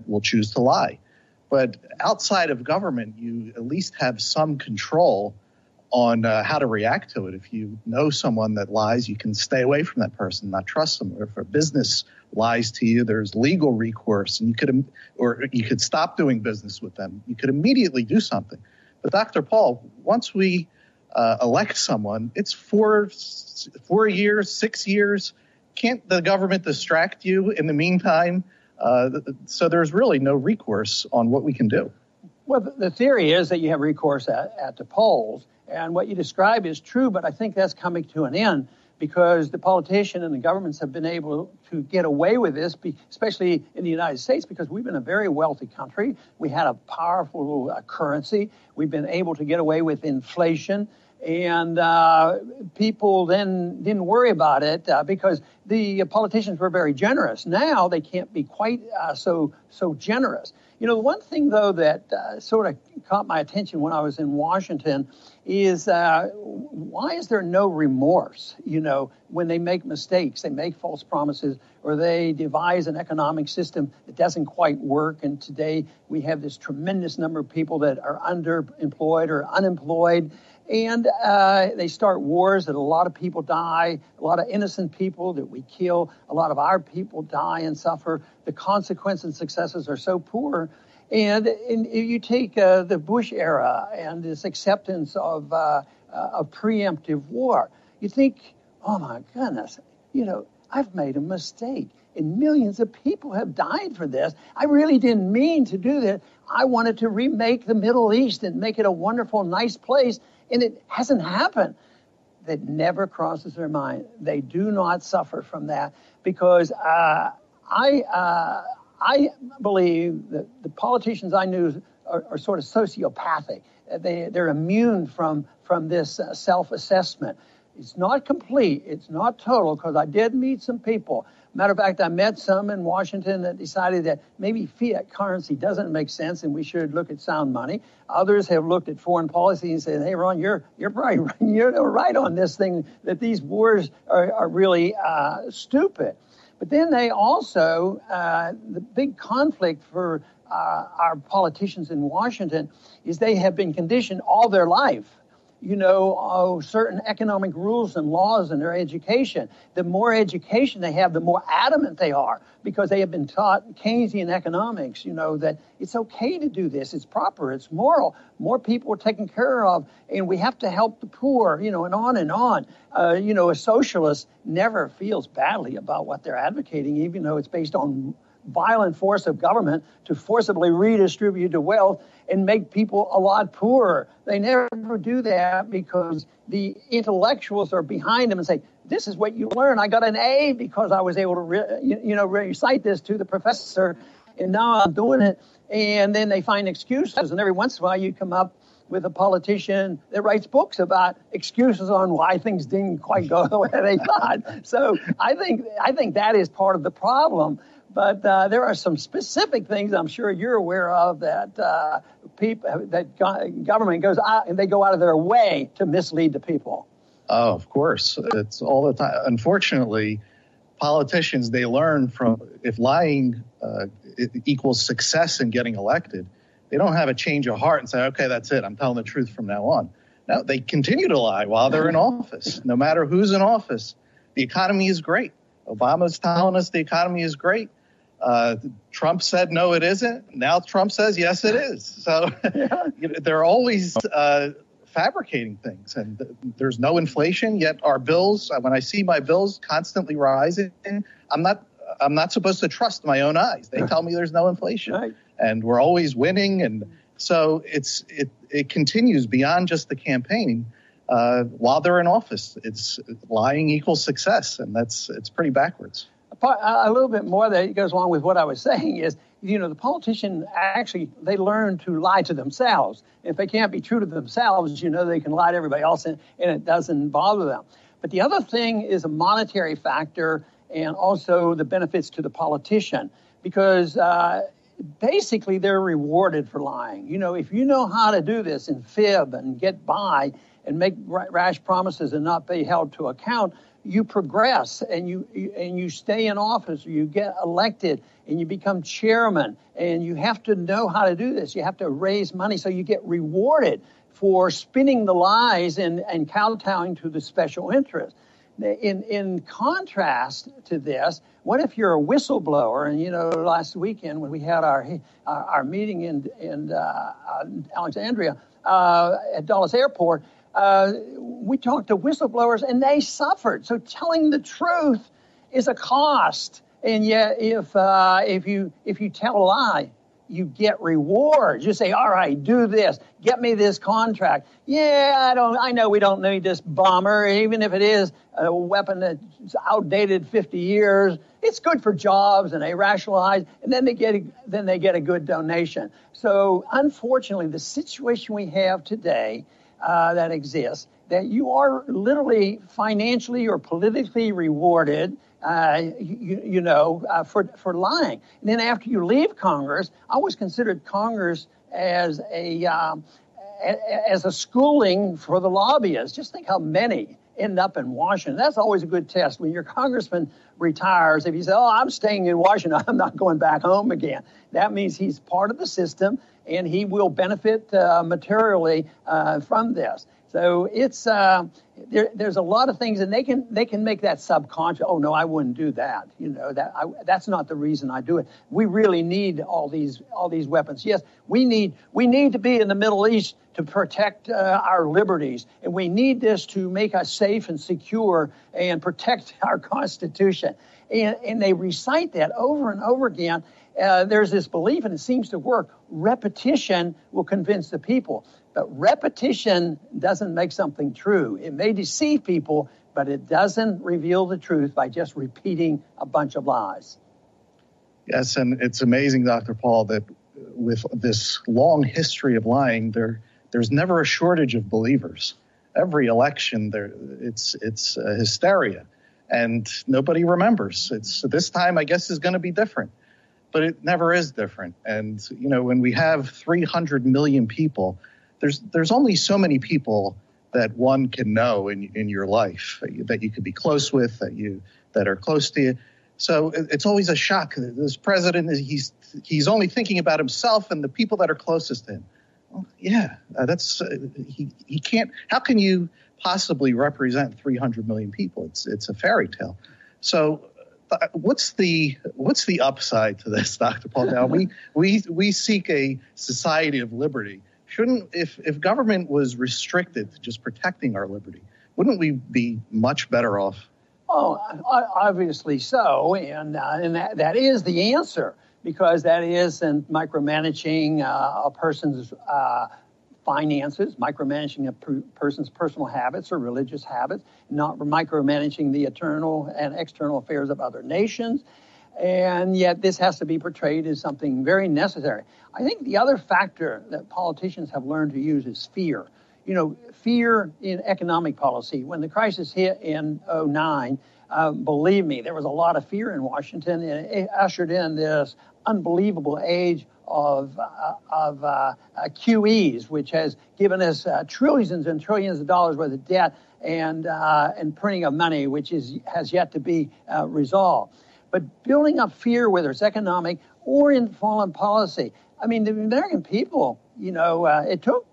will choose to lie. But outside of government, you at least have some control on how to react to it. If you know someone that lies, you can stay away from that person, not trust them. Or if a business lies to you, there's legal recourse, and you could stop doing business with them. You could immediately do something. But Dr. Paul, once we elect someone, it's 4 years, 6 years. Can't the government distract you in the meantime? So there's really no recourse on what we can do. Well, the theory is that you have recourse at the polls. And what you describe is true, but I think that's coming to an end because the politician and the governments have been able to get away with this, especially in the United States, because we've been a very wealthy country. We had a powerful currency. We've been able to get away with inflation. And people then didn't worry about it because the politicians were very generous. Now they can't be quite so generous. You know, one thing, though, that sort of caught my attention when I was in Washington is why is there no remorse, when they make mistakes, they make false promises, or they devise an economic system that doesn't quite work. And today we have this tremendous number of people that are underemployed or unemployed. And they start wars that a lot of people die, a lot of innocent people that we kill, a lot of our people die and suffer. The consequences and successes are so poor. And you take the Bush era and this acceptance of preemptive war, you think, oh my goodness, I've made a mistake. And millions of people have died for this. I really didn't mean to do that. I wanted to remake the Middle East and make it a wonderful, nice place. And it hasn't happened. That never crosses their mind. They do not suffer from that because I believe that the politicians I knew are sort of sociopathic. They're immune from this self-assessment. It's not complete. It's not total because I did meet some people. Matter of fact, I met some in Washington that decided that maybe fiat currency doesn't make sense and we should look at sound money. Others have looked at foreign policy and said, hey, Ron, you're right. You're right on this thing, that these wars are really stupid. But then they also, the big conflict for our politicians in Washington is they have been conditioned all their life, certain economic rules and laws in their education. The more education they have, the more adamant they are because they have been taught Keynesian economics, that it's okay to do this. It's proper. It's moral. More people are taken care of, and we have to help the poor, and on and on. A socialist never feels badly about what they're advocating, even though it's based on violent force of government to forcibly redistribute the wealth and make people a lot poorer. They never do that because the intellectuals are behind them and say, this is what you learn. I got an A because I was able to recite this to the professor, and now I'm doing it. And then they find excuses, and every once in a while you come up with a politician that writes books about excuses on why things didn't quite go the way they thought. So I think that is part of the problem. But there are some specific things I'm sure you're aware of that government goes out and they go out of their way to mislead the people. Oh, of course. It's all the time. Unfortunately, politicians, they learn from if lying equals success in getting elected, they don't have a change of heart and say, okay, that's it, I'm telling the truth from now on. No, they continue to lie while they're in office, no matter who's in office. The economy is great. Obama's telling us the economy is great. Trump said, no, it isn't. Now Trump says, yes, it is. So they're always fabricating things. And there's no inflation, yet our bills, when I see my bills constantly rising, I'm not supposed to trust my own eyes. They tell me there's no inflation. Right. And we're always winning. And so it continues beyond just the campaign. While they're in office, it's lying equals success, and it's pretty backwards. A little bit more that goes along with what I was saying is, the politician actually, they learn to lie to themselves. If they can't be true to themselves, they can lie to everybody else, and it doesn't bother them. But the other thing is a monetary factor and also the benefits to the politician, because basically they're rewarded for lying. If you know how to do this and fib and get by and make rash promises and not be held to account, you progress and you stay in office, or you get elected and you become chairman, and you have to know how to do this. You have to raise money, so you get rewarded for spinning the lies and kowtowing to the special interest. In contrast to this, what if you're a whistleblower? And last weekend when we had our meeting in Alexandria at Dulles Airport, we talked to whistleblowers and they suffered. So telling the truth is a cost. And yet if you tell a lie, you get rewards. You say, all right, do this. Get me this contract. Yeah, I know we don't need this bomber, even if it is a weapon that's outdated 50 years. It's good for jobs, and they rationalize, and then they get a good donation. So unfortunately, the situation we have today that exists, that you are literally financially or politically rewarded for lying. And then after you leave Congress, I always considered Congress as a schooling for the lobbyists. Just think how many end up in Washington. That's always a good test. When your congressman retires, if you say, I'm staying in Washington, I'm not going back home again, that means he's part of the system and he will benefit materially from this. So it's there's a lot of things, and they can make that subconscious. Oh no, I wouldn't do that. That's not the reason I do it. We really need all these weapons. Yes, we need to be in the Middle East to protect our liberties, and we need this to make us safe and secure and protect our Constitution. And they recite that over and over again. There's this belief, and it seems to work. Repetition will convince the people. But repetition doesn't make something true. It may deceive people, but it doesn't reveal the truth by just repeating a bunch of lies. Yes, and it's amazing, Dr. Paul, that with this long history of lying, there's never a shortage of believers. Every election, it's hysteria, and nobody remembers. This time, I guess, is going to be different, but it never is different. And when we have 300 million people, there's only so many people that one can know in your life that you could be close with, that are close to you. So it's always a shock. This president he's only thinking about himself and the people that are closest to him. Well, yeah, that's he can't. How can you possibly represent 300 million people? It's a fairy tale. So what's the upside to this, Dr. Paul? Now we seek a society of liberty. Shouldn't, if government was restricted to just protecting our liberty, wouldn't we be much better off? Oh, obviously so, and that is the answer, because that isn't micromanaging a person's finances, micromanaging a person's personal habits or religious habits, not micromanaging the internal and external affairs of other nations. And yet this has to be portrayed as something very necessary. I think the other factor that politicians have learned to use is fear. Fear in economic policy. When the crisis hit in 2009, believe me, there was a lot of fear in Washington, and it ushered in this unbelievable age of QEs, which has given us trillions and trillions of dollars worth of debt and printing of money, which has yet to be resolved. But building up fear, whether it's economic or in foreign policy, I mean, the American people, it took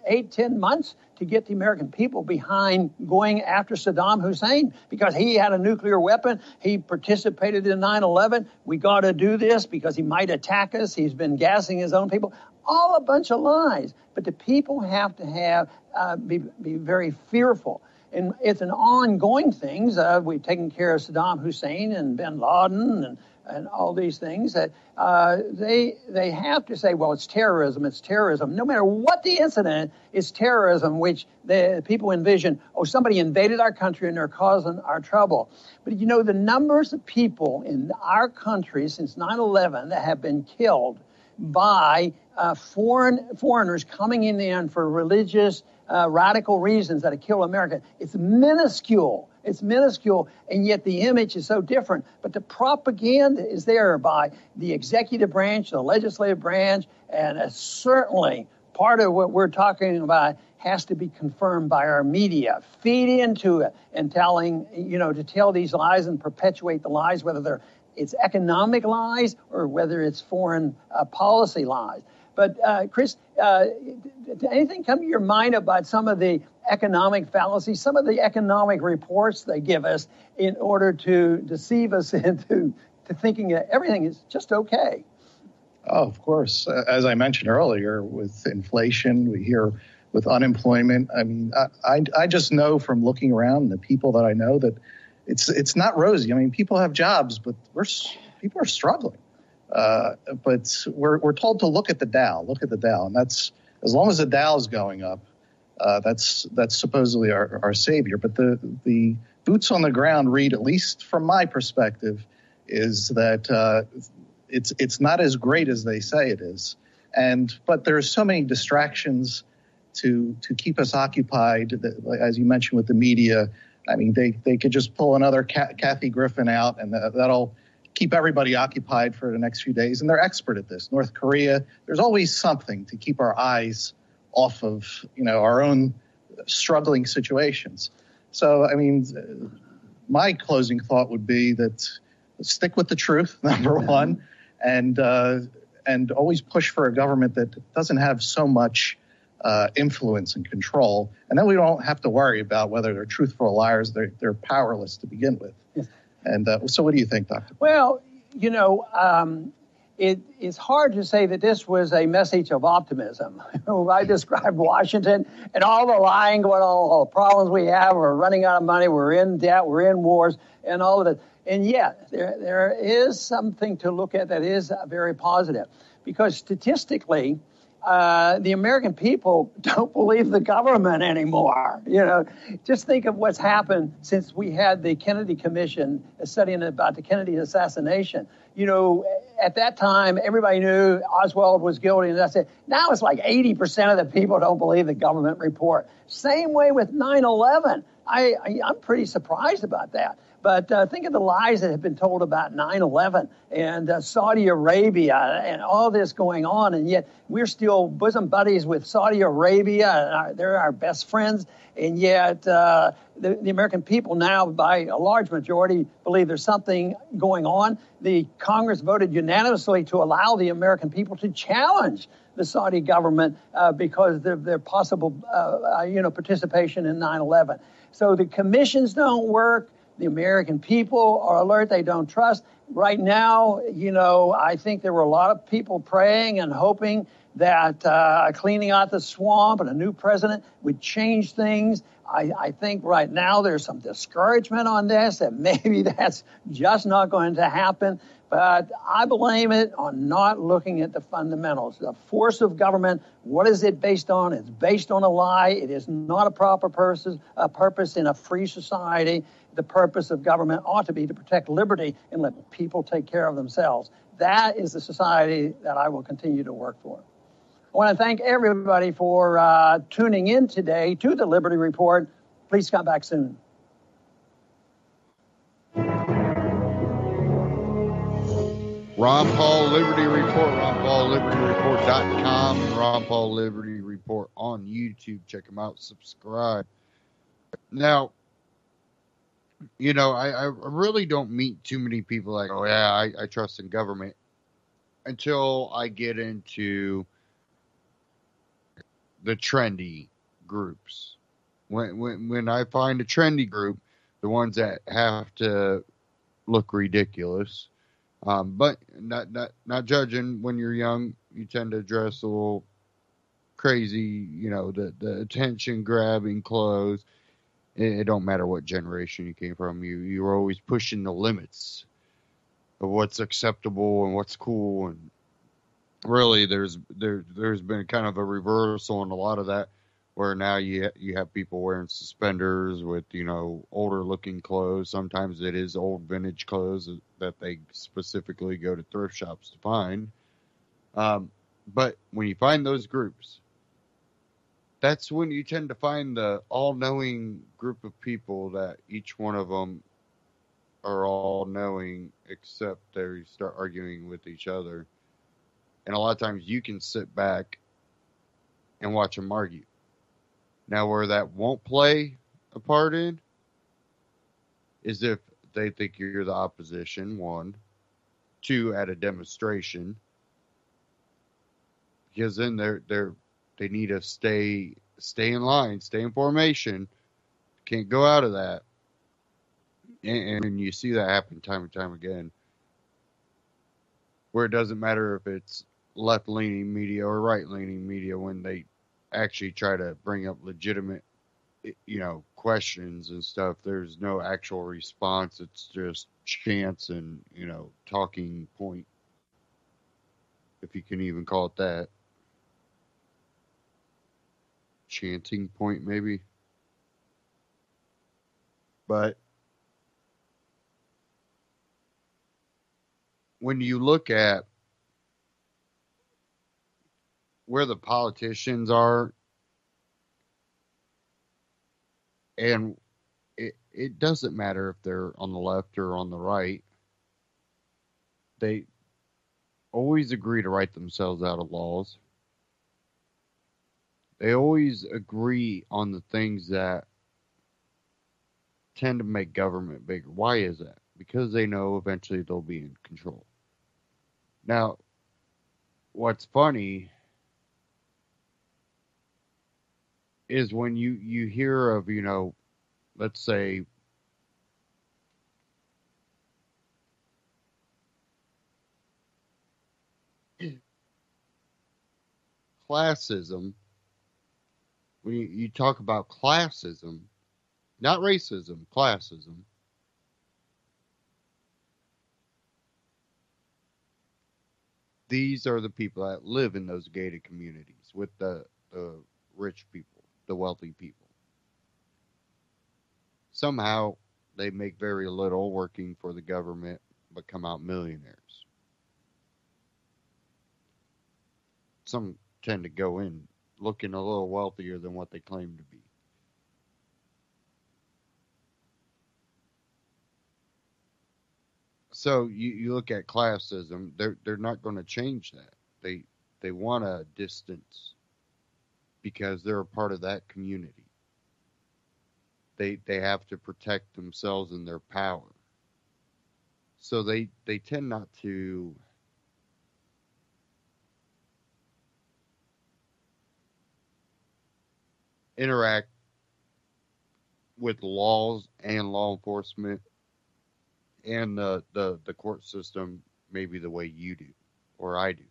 8-10 months to get the American people behind going after Saddam Hussein because he had a nuclear weapon. He participated in 9/11. We got to do this because he might attack us. He's been gassing his own people. All a bunch of lies. But the people have to be very fearful. And it's an ongoing thing. We've taken care of Saddam Hussein and bin Laden and all these things that they have to say, well, it's terrorism. No matter what the incident, it's terrorism, which the people envision, somebody invaded our country and they're causing our trouble. But the numbers of people in our country since 9/11 that have been killed by foreigners coming in for religious radical reasons that have killed America, it's minuscule. It's minuscule, and yet the image is so different. But the propaganda is there by the executive branch, the legislative branch, and certainly part of what we're talking about has to be confirmed by our media. Feed into it and to tell these lies and perpetuate the lies, whether it's economic lies or whether it's foreign policy lies. But Chris, did anything come to your mind about some of the economic fallacies, some of the economic reports they give us in order to deceive us into thinking that everything is just okay? Oh, of course. As I mentioned earlier, with inflation, we hear with unemployment. I mean, I just know from looking around the people that I know that it's not rosy. I mean, people have jobs, but people are struggling. But we're told to look at the Dow, and that's as long as the Dow is going up, that's supposedly our savior. But the boots on the ground read, at least from my perspective, is that it's not as great as they say it is, but there are so many distractions to keep us occupied. That, as you mentioned with the media, I mean they could just pull another Kathy Griffin out, and that'll keep everybody occupied for the next few days. And they're expert at this. North Korea, there's always something to keep our eyes off of, our own struggling situations. So, I mean, my closing thought would be that stick with the truth, number one, and always push for a government that doesn't have so much influence and control. And then we don't have to worry about whether they're truthful or liars. They're powerless to begin with. Yes. And so what do you think, Doctor? Well, it's hard to say that this was a message of optimism. I described Washington and all the lying going on, all the problems we have. We're running out of money. We're in debt. We're in wars and all of it. And yet there is something to look at that is very positive, because statistically, the American people don't believe the government anymore. Just think of what's happened since we had the Kennedy Commission studying about the Kennedy assassination. At that time, everybody knew Oswald was guilty, and that's it. Now it's like 80% of the people don't believe the government report. Same way with 9/11. I'm pretty surprised about that. But think of the lies that have been told about 9/11 and Saudi Arabia and all this going on. And yet we're still bosom buddies with Saudi Arabia. And they're our best friends. And yet the American people now, by a large majority, believe there's something going on. The Congress voted unanimously to allow the American people to challenge the Saudi government because of their possible participation in 9/11. So the commissions don't work. The American people are alert. They don't trust. Right now, I think there were a lot of people praying and hoping that cleaning out the swamp and a new president would change things. I think right now there's some discouragement on this, that maybe that's just not going to happen. But I blame it on not looking at the fundamentals. The force of government, what is it based on? It's based on a lie. It is not a proper purpose in a free society. The purpose of government ought to be to protect liberty and let people take care of themselves. That is the society that I will continue to work for. I want to thank everybody for tuning in today to the Liberty Report. Please come back soon. Ron Paul Liberty Report, RonPaulLibertyReport.com, and Ron Paul Liberty Report on YouTube. Check them out. Subscribe. Now, you know, I really don't meet too many people like, oh, yeah, I trust in government until I get into the trendy groups. When I find a trendy group, the ones that have to look ridiculous, but not judging. When you're young, you tend to dress a little crazy. You know, the attention grabbing clothes. It don't matter what generation you came from. You're always pushing the limits of what's acceptable and what's cool. And really, there's been kind of a reversal in a lot of that, where now you have people wearing suspenders with, you know, older looking clothes. Sometimes it is old vintage clothes that they specifically go to thrift shops to find. But when you find those groups, that's when you tend to find the all-knowing group of people that each one of them are all-knowing, except they start arguing with each other. And a lot of times you can sit back and watch them argue. Now, where that won't play a part in is if they think you're the opposition, one. Two, at a demonstration. Because then they need to stay in line, stay in formation. Can't go out of that. And you see that happen time and time again. Where it doesn't matter if it's left-leaning media or right-leaning media, when they actually try to bring up legitimate, you know, questions and stuff, there's no actual response. It's just chants and, you know, talking point, if you can even call it that. Chanting point, maybe. But when you look at where the politicians are, and it doesn't matter if they're on the left or on the right, they always agree to write themselves out of laws. They always agree on the things that tend to make government bigger. Why is that? Because they know eventually they'll be in control. Now, what's funny is when you hear of, you know, let's say classism, when you talk about classism, not racism, classism, these are the people that live in those gated communities with the rich people, the wealthy people. Somehow they make very little working for the government, but come out millionaires. Some tend to go in looking a little wealthier than what they claim to be. So you look at classism, they're not going to change that. They want a distance because they're a part of that community. They have to protect themselves and their power. So they tend not to interact with laws and law enforcement and the court system maybe the way you do or I do.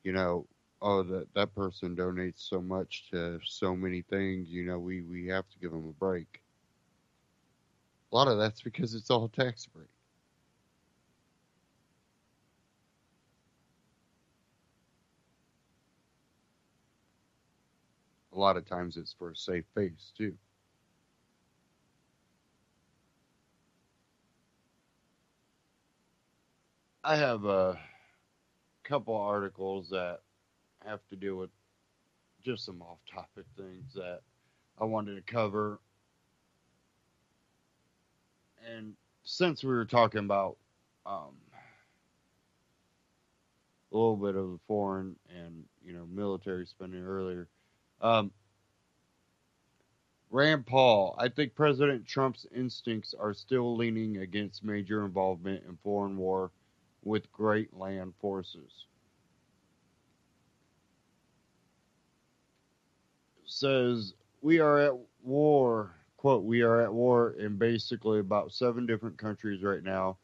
You know, oh, that person donates so much to so many things, you know, we have to give them a break. A lot of that's because it's all tax free. A lot of times it's for a safe face too. I have a couple articles that have to do with just some off-topic things that I wanted to cover. And since we were talking about a little bit of the foreign and military spending earlier, Rand Paul, I think President Trump's instincts are still leaning against major involvement in foreign war with great land forces. Says, we are at war, quote, we are at war in basically about 7 different countries right now,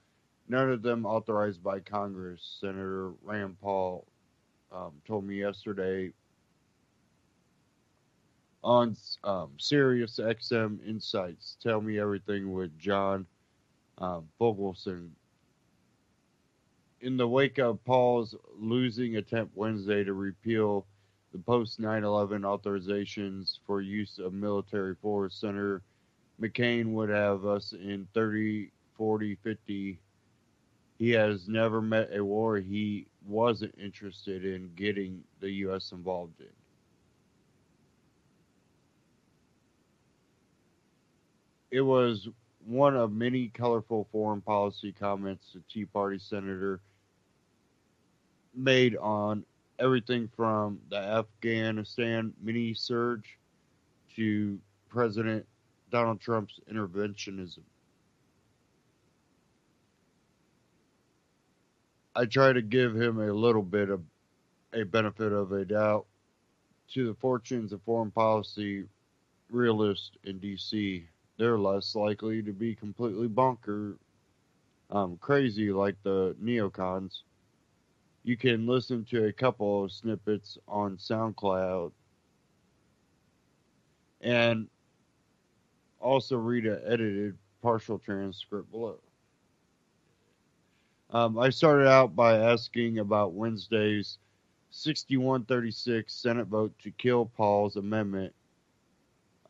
none of them authorized by Congress. Senator Rand Paul told me yesterday on Sirius XM Insights, Tell Me Everything with John Fogelson. In the wake of Paul's losing attempt Wednesday to repeal the post 9/11 authorizations for use of military force, Senator McCain would have us in 30, 40, 50. He has never met a war he wasn't interested in getting the U.S. involved in. It was one of many colorful foreign policy comments the Tea Party senator made on everything from the Afghanistan mini surge to President Donald Trump's interventionism. I try to give him a little bit of a benefit of a doubt to the fortunes of foreign policy realists in D.C. They're less likely to be completely crazy like the neocons. You can listen to a couple of snippets on SoundCloud and also read an edited partial transcript below. I started out by asking about Wednesday's 61-36 Senate vote to kill Paul's amendment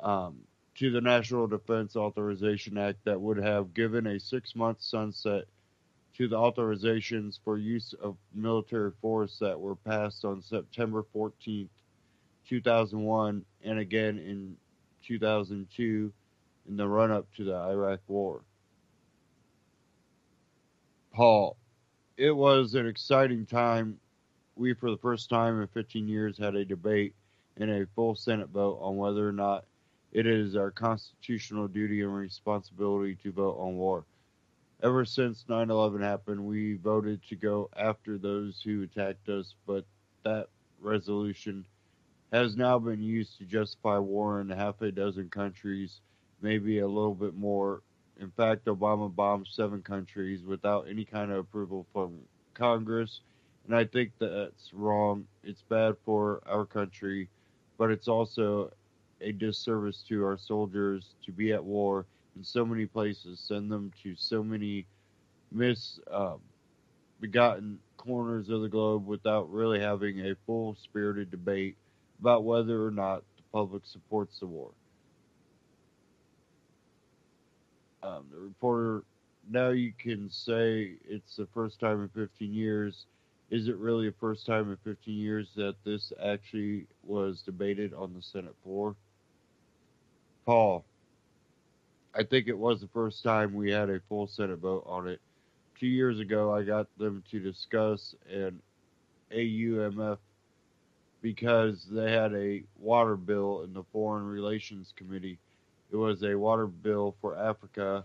to the National Defense Authorization Act that would have given a 6-month sunset to the authorizations for use of military force that were passed on September 14th, 2001, and again in 2002 in the run-up to the Iraq War. Paul, it was an exciting time. We, for the first time in 15 years, had a debate and a full Senate vote on whether or not it is our constitutional duty and responsibility to vote on war. Ever since 9/11 happened, we voted to go after those who attacked us, but that resolution has now been used to justify war in half a dozen countries, maybe a little bit more. In fact, Obama bombed 7 countries without any kind of approval from Congress, and I think that's wrong. It's bad for our country, but it's also a disservice to our soldiers to be at war in so many places, send them to so many misbegotten corners of the globe without really having a full spirited debate about whether or not the public supports the war. The reporter, now you can say it's the first time in 15 years. Is it really the first time in 15 years that this actually was debated on the Senate floor? Paul, I think it was the first time we had a full Senate vote on it. 2 years ago, I got them to discuss an AUMF because they had a water bill in the Foreign Relations Committee. It was a water bill for Africa.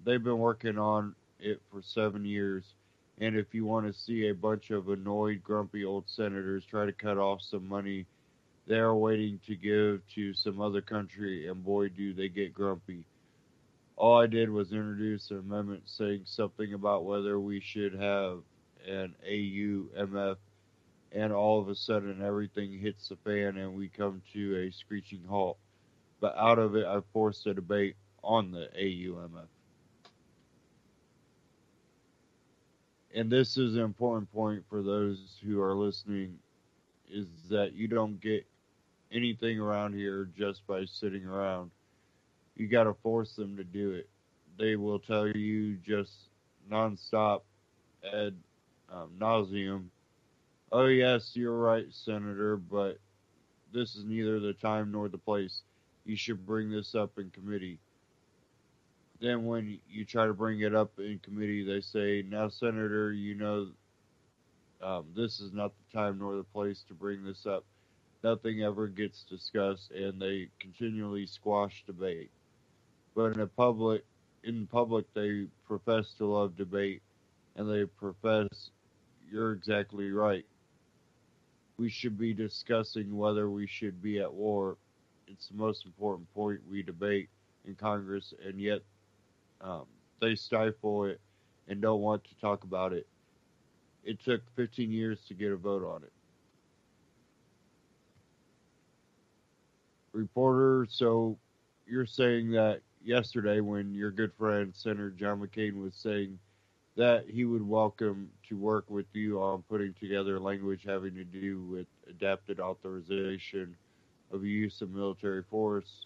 They've been working on it for 7 years. And if you want to see a bunch of annoyed, grumpy old senators try to cut off some money they are waiting to give to some other country, and boy, do they get grumpy. All I did was introduce an amendment saying something about whether we should have an AUMF, and all of a sudden everything hits the fan and we come to a screeching halt. But out of it, I forced a debate on the AUMF. And this is an important point for those who are listening, is that you don't get anything around here just by sitting around. You got to force them to do it. They will tell you just nonstop ad nauseum, oh yes, you're right, Senator, but this is neither the time nor the place. You should bring this up in committee. then when you try to bring it up in committee, they say, now, Senator, this is not the time nor the place to bring this up. Nothing ever gets discussed, and they continually squash debate. But in public, they profess to love debate, and they profess, you're exactly right. We should be discussing whether we should be at war. It's the most important point we debate in Congress, and yet they stifle it and don't want to talk about it. It took 15 years to get a vote on it. Reporter, so you're saying that yesterday when your good friend Senator John McCain was saying that he would welcome to work with you on putting together language having to do with adapted authorization of the use of military force,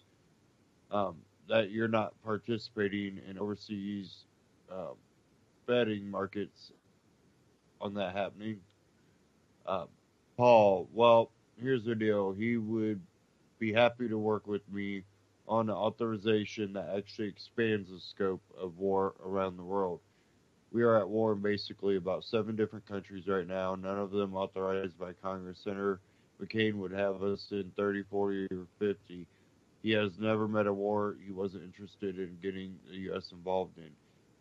that you're not participating in overseas um, betting markets on that happening. Um, Paul, well, here's the deal. He would be happy to work with me on an authorization that actually expands the scope of war around the world. We are at war in basically about 7 different countries right now, none of them authorized by Congress. Senator McCain would have us in 30, 40, or 50. He has never met a war he wasn't interested in getting the U.S. involved in.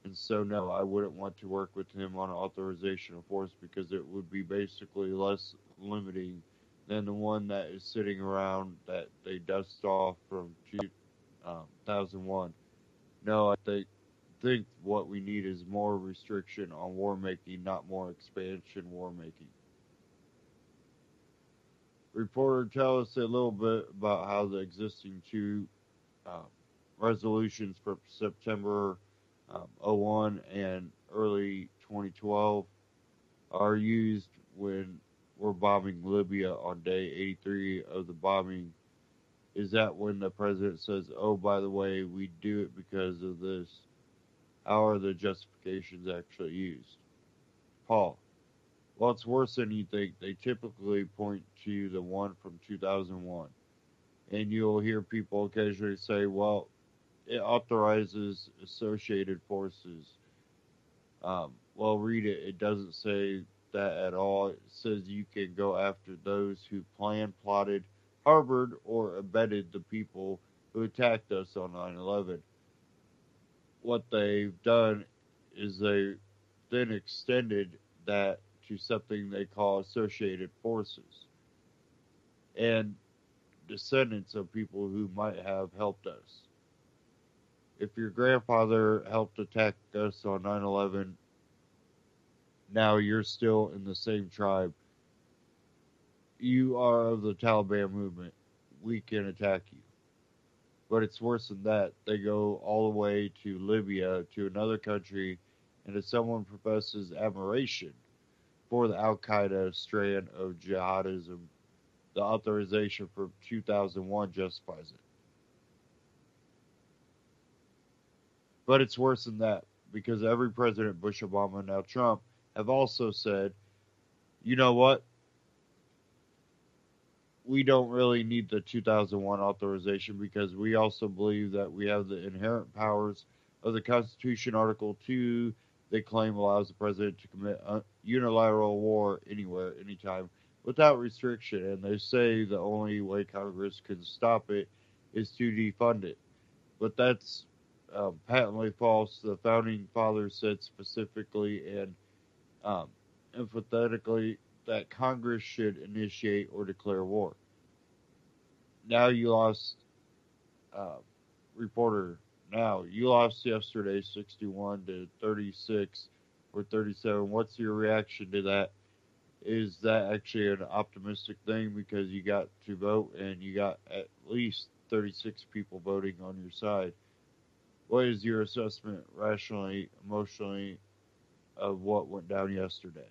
And so, no, I wouldn't want to work with him on authorization of force because it would be basically less limiting than the one that is sitting around that they dust off from 2001. No, I think what we need is more restriction on war making, not more expansion war making. Reporter, tell us a little bit about how the existing two uh, resolutions from September 01 and early 2012 are used when we're bombing Libya on day 83 of the bombing. Is that when the president says, oh, by the way, we do it because of this? How are the justifications actually used? Paul, well, it's worse than you think. They typically point to the one from 2001. And you'll hear people occasionally say, well, it authorizes associated forces. Well, read it. It doesn't say that at all. It says you can go after those who planned, plotted, harbored, or abetted the people who attacked us on 9/11. What they've done is they then extended that to something they call associated forces and descendants of people who might have helped us. If your grandfather helped attack us on 9/11, now you're still in the same tribe. You are of the Taliban movement. We can attack you. But it's worse than that. They go all the way to Libya, to another country, and if someone professes admiration for the Al Qaeda strand of jihadism, the authorization for 2001 justifies it. But it's worse than that because every president, Bush, Obama, now Trump, have also said, you know what? We don't really need the 2001 authorization because we also believe that we have the inherent powers of the Constitution, Article 2, they claim allows the president to commit unilateral war anywhere, anytime, without restriction. And they say the only way Congress can stop it is to defund it. But that's patently false. The founding fathers said specifically and emphatically that Congress should initiate or declare war. Now you lost, uh, reporter. Now you lost yesterday, 61 to 36 or 37. What's your reaction to that? Is that actually an optimistic thing because you got to vote and you got at least 36 people voting on your side? What is your assessment, rationally, emotionally, of what went down yesterday?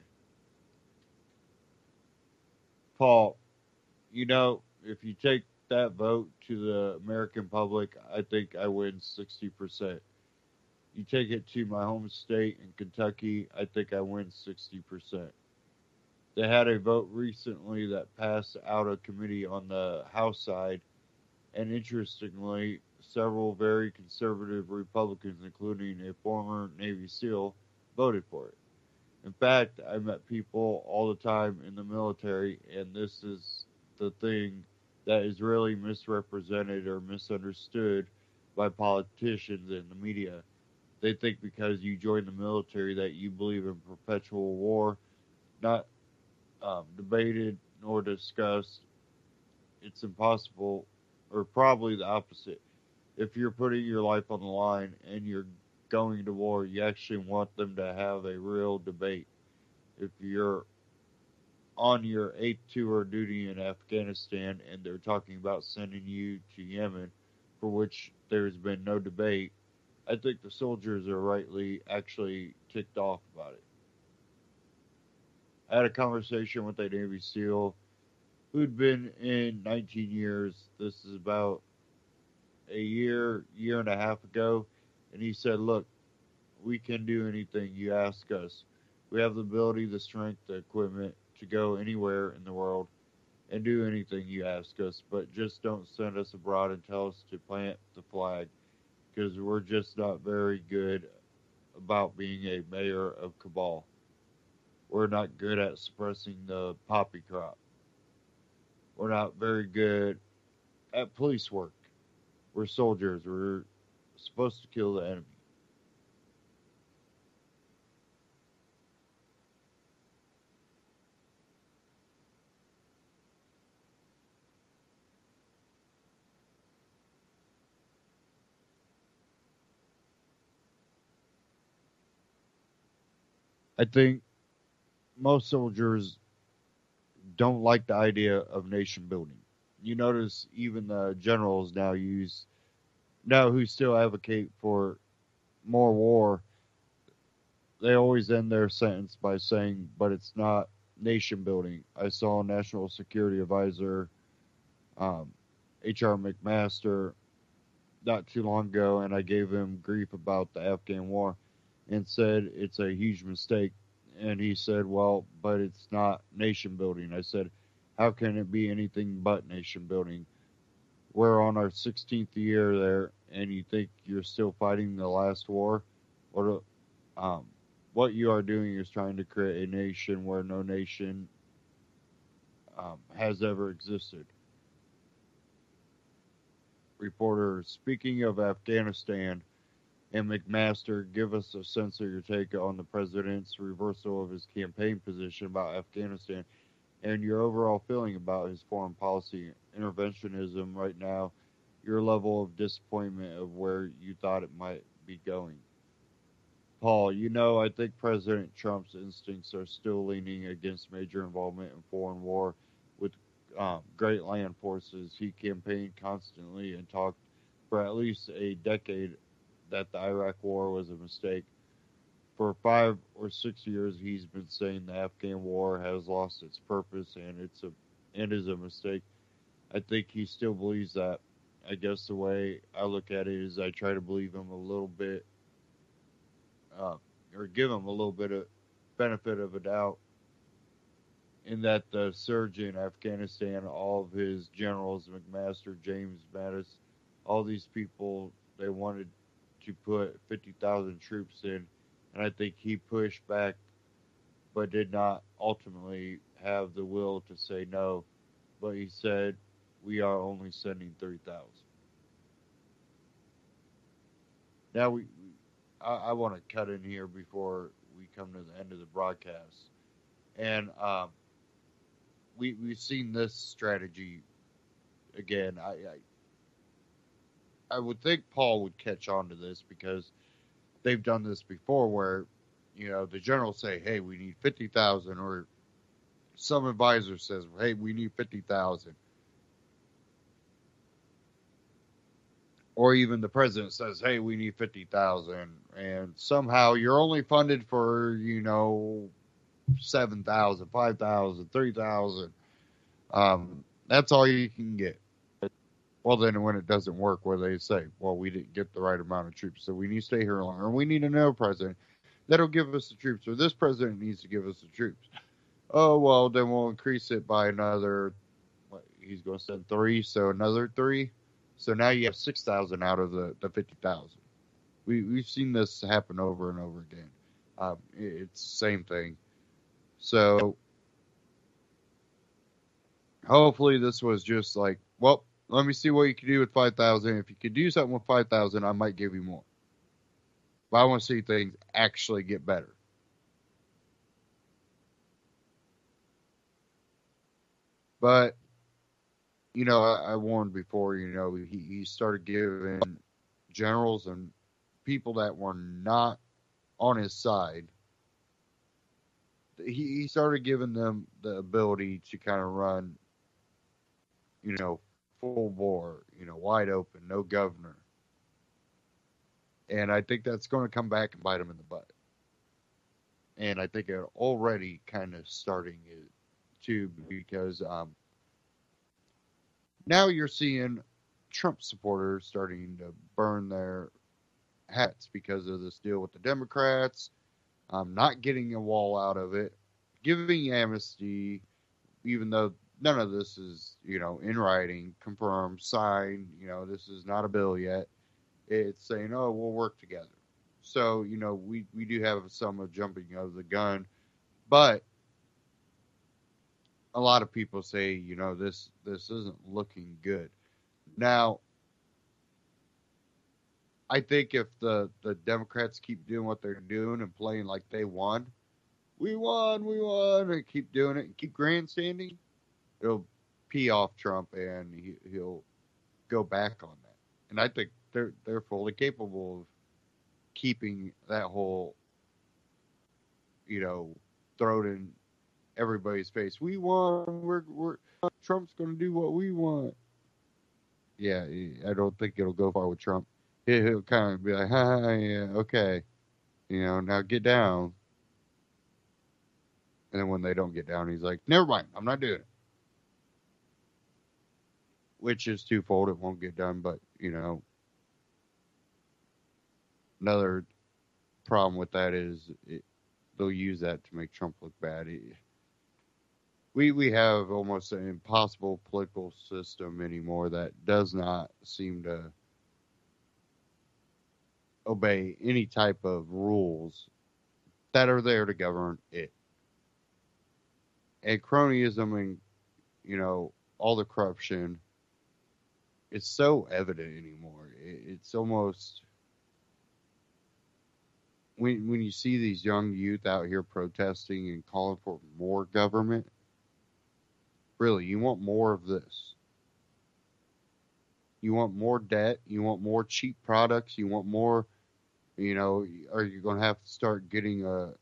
Paul, if you take that vote to the American public, I think I win 60%. You take it to my home state in Kentucky, I think I win 60%. They had a vote recently that passed out of committee on the House side And interestingly, several very conservative Republicans, including a former Navy SEAL, voted for it. In fact, I met people all the time in the military, and this is the thing that is really misrepresented or misunderstood by politicians and the media. They think because you join the military that you believe in perpetual war, not debated nor discussed. It's impossible, or probably the opposite. If you're putting your life on the line and you're going to war, you actually want them to have a real debate. If you're on your 8th tour duty in Afghanistan and they're talking about sending you to Yemen, for which there's been no debate, I think the soldiers are rightly actually ticked off about it. I had a conversation with a Navy SEAL who'd been in 19 years. This is about a year and a half ago. And he said, look, we can do anything you ask us. We have the ability, the strength, the equipment to go anywhere in the world and do anything you ask us, but just don't send us abroad and tell us to plant the flag, because we're just not very good about being a mayor of Kabul. We're not good at suppressing the poppy crop. We're not very good at police work. We're soldiers. We're supposed to kill the enemy. I think most soldiers don't like the idea of nation building. You notice even the generals now who still advocate for more war, they always end their sentence by saying, but it's not nation building. I saw National Security Advisor H.R. McMaster not too long ago, and I gave him grief about the Afghan war and said it's a huge mistake. And he said, well, but it's not nation building. I said, how can it be anything but nation building? We're on our 16th year there, and you think you're still fighting the last war? What you are doing is trying to create a nation where no nation has ever existed. Reporter, speaking of Afghanistan and McMaster, give us a sense of your take on the president's reversal of his campaign position about Afghanistan and your overall feeling about his foreign policy interventionism right now, your level of disappointment of where you thought it might be going. Paul, I think President Trump's instincts are still leaning against major involvement in foreign war with great land forces. He campaigned constantly and talked for at least a decade that the Iraq war was a mistake. For 5 or 6 years, he's been saying the Afghan war has lost its purpose and is a mistake. I think he still believes that. I guess the way I look at it is I try to believe him a little bit, or give him a little bit of benefit of a doubt, in that the surge in Afghanistan, all of his generals, McMaster, James Mattis, all these people, they wanted to put 50,000 troops in, and I think he pushed back, but did not ultimately have the will to say no. But he said, we are only sending 3,000. Now, I want to cut in here before we come to the end of the broadcast. And we've seen this strategy again. I would think Paul would catch on to this because they've done this before where, the generals say, hey, we need 50,000, or some advisor says, hey, we need 50,000. Or even the president says, hey, we need 50,000. And somehow you're only funded for, 7,000, 5,000, 3,000. That's all you can get. Well, then when it doesn't work, where they say, well, we didn't get the right amount of troops, so we need to stay here longer. Or we need another president that'll give us the troops. Or this president needs to give us the troops. Oh, well, then we'll increase it by another, he's going to send 3, so another 3. So now you have 6,000 out of the 50,000. We've seen this happen over and over again. It's the same thing. So hopefully this was just like, well, let me see what you can do with 5,000. If you could do something with 5,000, I might give you more. But I want to see things actually get better. But, you know, I warned before, you know, he started giving generals and people that were not on his side, he started giving them the ability to kind of run, you know, full bore, you know, wide open, no governor. And I think that's going to come back and bite him in the butt. And I think it already kind of starting it too, because now you're seeing Trump supporters starting to burn their hats because of this deal with the Democrats, not getting a wall out of it, giving amnesty, even though none of this is, you know, in writing, confirmed, signed, you know, this is not a bill yet. It's saying, oh, we'll work together. So, you know, we do have some of jumping of the gun, but a lot of people say, you know, this isn't looking good. Now, I think if the Democrats keep doing what they're doing and playing like they won, we won, and keep doing it and keep grandstanding, it'll pee off Trump and he'll go back on that. And I think they're fully capable of keeping that whole, you know, throw it in everybody's face. We won. We're Trump's going to do what we want. Yeah, I don't think it'll go far with Trump. He'll kind of be like, yeah, okay, you know, now get down. And then when they don't get down, he's like, never mind, I'm not doing it. Which is twofold. It won't get done, but, you know, another problem with that is they'll use that to make Trump look bad. We have almost an impossible political system anymore that does not seem to obey any type of rules that are there to govern it. And cronyism and, you know, all the corruption, it's so evident anymore. It's almost, when you see these young youth out here protesting and calling for more government, really, you want more of this. You want more debt. You want more cheap products. You want more, you know, are you going to have to start getting a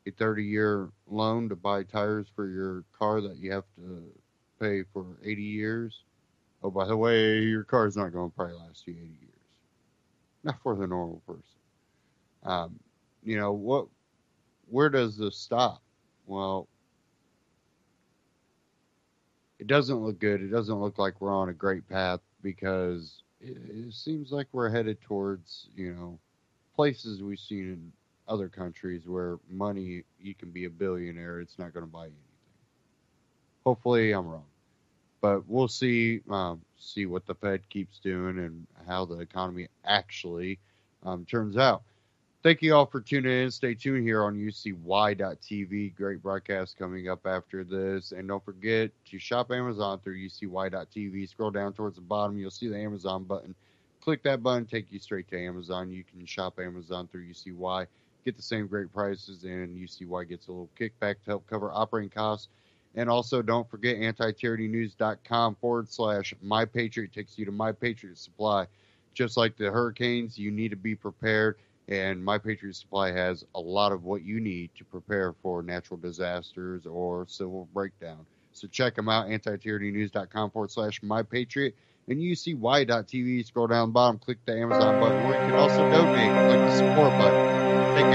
30-year loan to buy tires for your car that you have to pay for 80 years? Oh, by the way, your car's not going to probably last you 80 years. Not for the normal person. You know, where does this stop? Well, it doesn't look good. It doesn't look like we're on a great path, because it seems like we're headed towards, you know, places we've seen in other countries where money, you can be a billionaire, it's not going to buy you anything. Hopefully I'm wrong. But we'll see what the Fed keeps doing and how the economy actually turns out. Thank you all for tuning in. Stay tuned here on UCY.TV. Great broadcast coming up after this. And don't forget to shop Amazon through UCY.TV. Scroll down towards the bottom. You'll see the Amazon button. Click that button, take you straight to Amazon. You can shop Amazon through UCY. Get the same great prices, and UCY gets a little kickback to help cover operating costs. And also, don't forget, antityrannynews.com/MyPatriot takes you to My Patriot Supply. Just like the hurricanes, you need to be prepared, and My Patriot Supply has a lot of what you need to prepare for natural disasters or civil breakdown. So check them out, antityrannynews.com/MyPatriot, and UCY.TV. Scroll down the bottom, click the Amazon button, or you can also donate, click the support button. Thank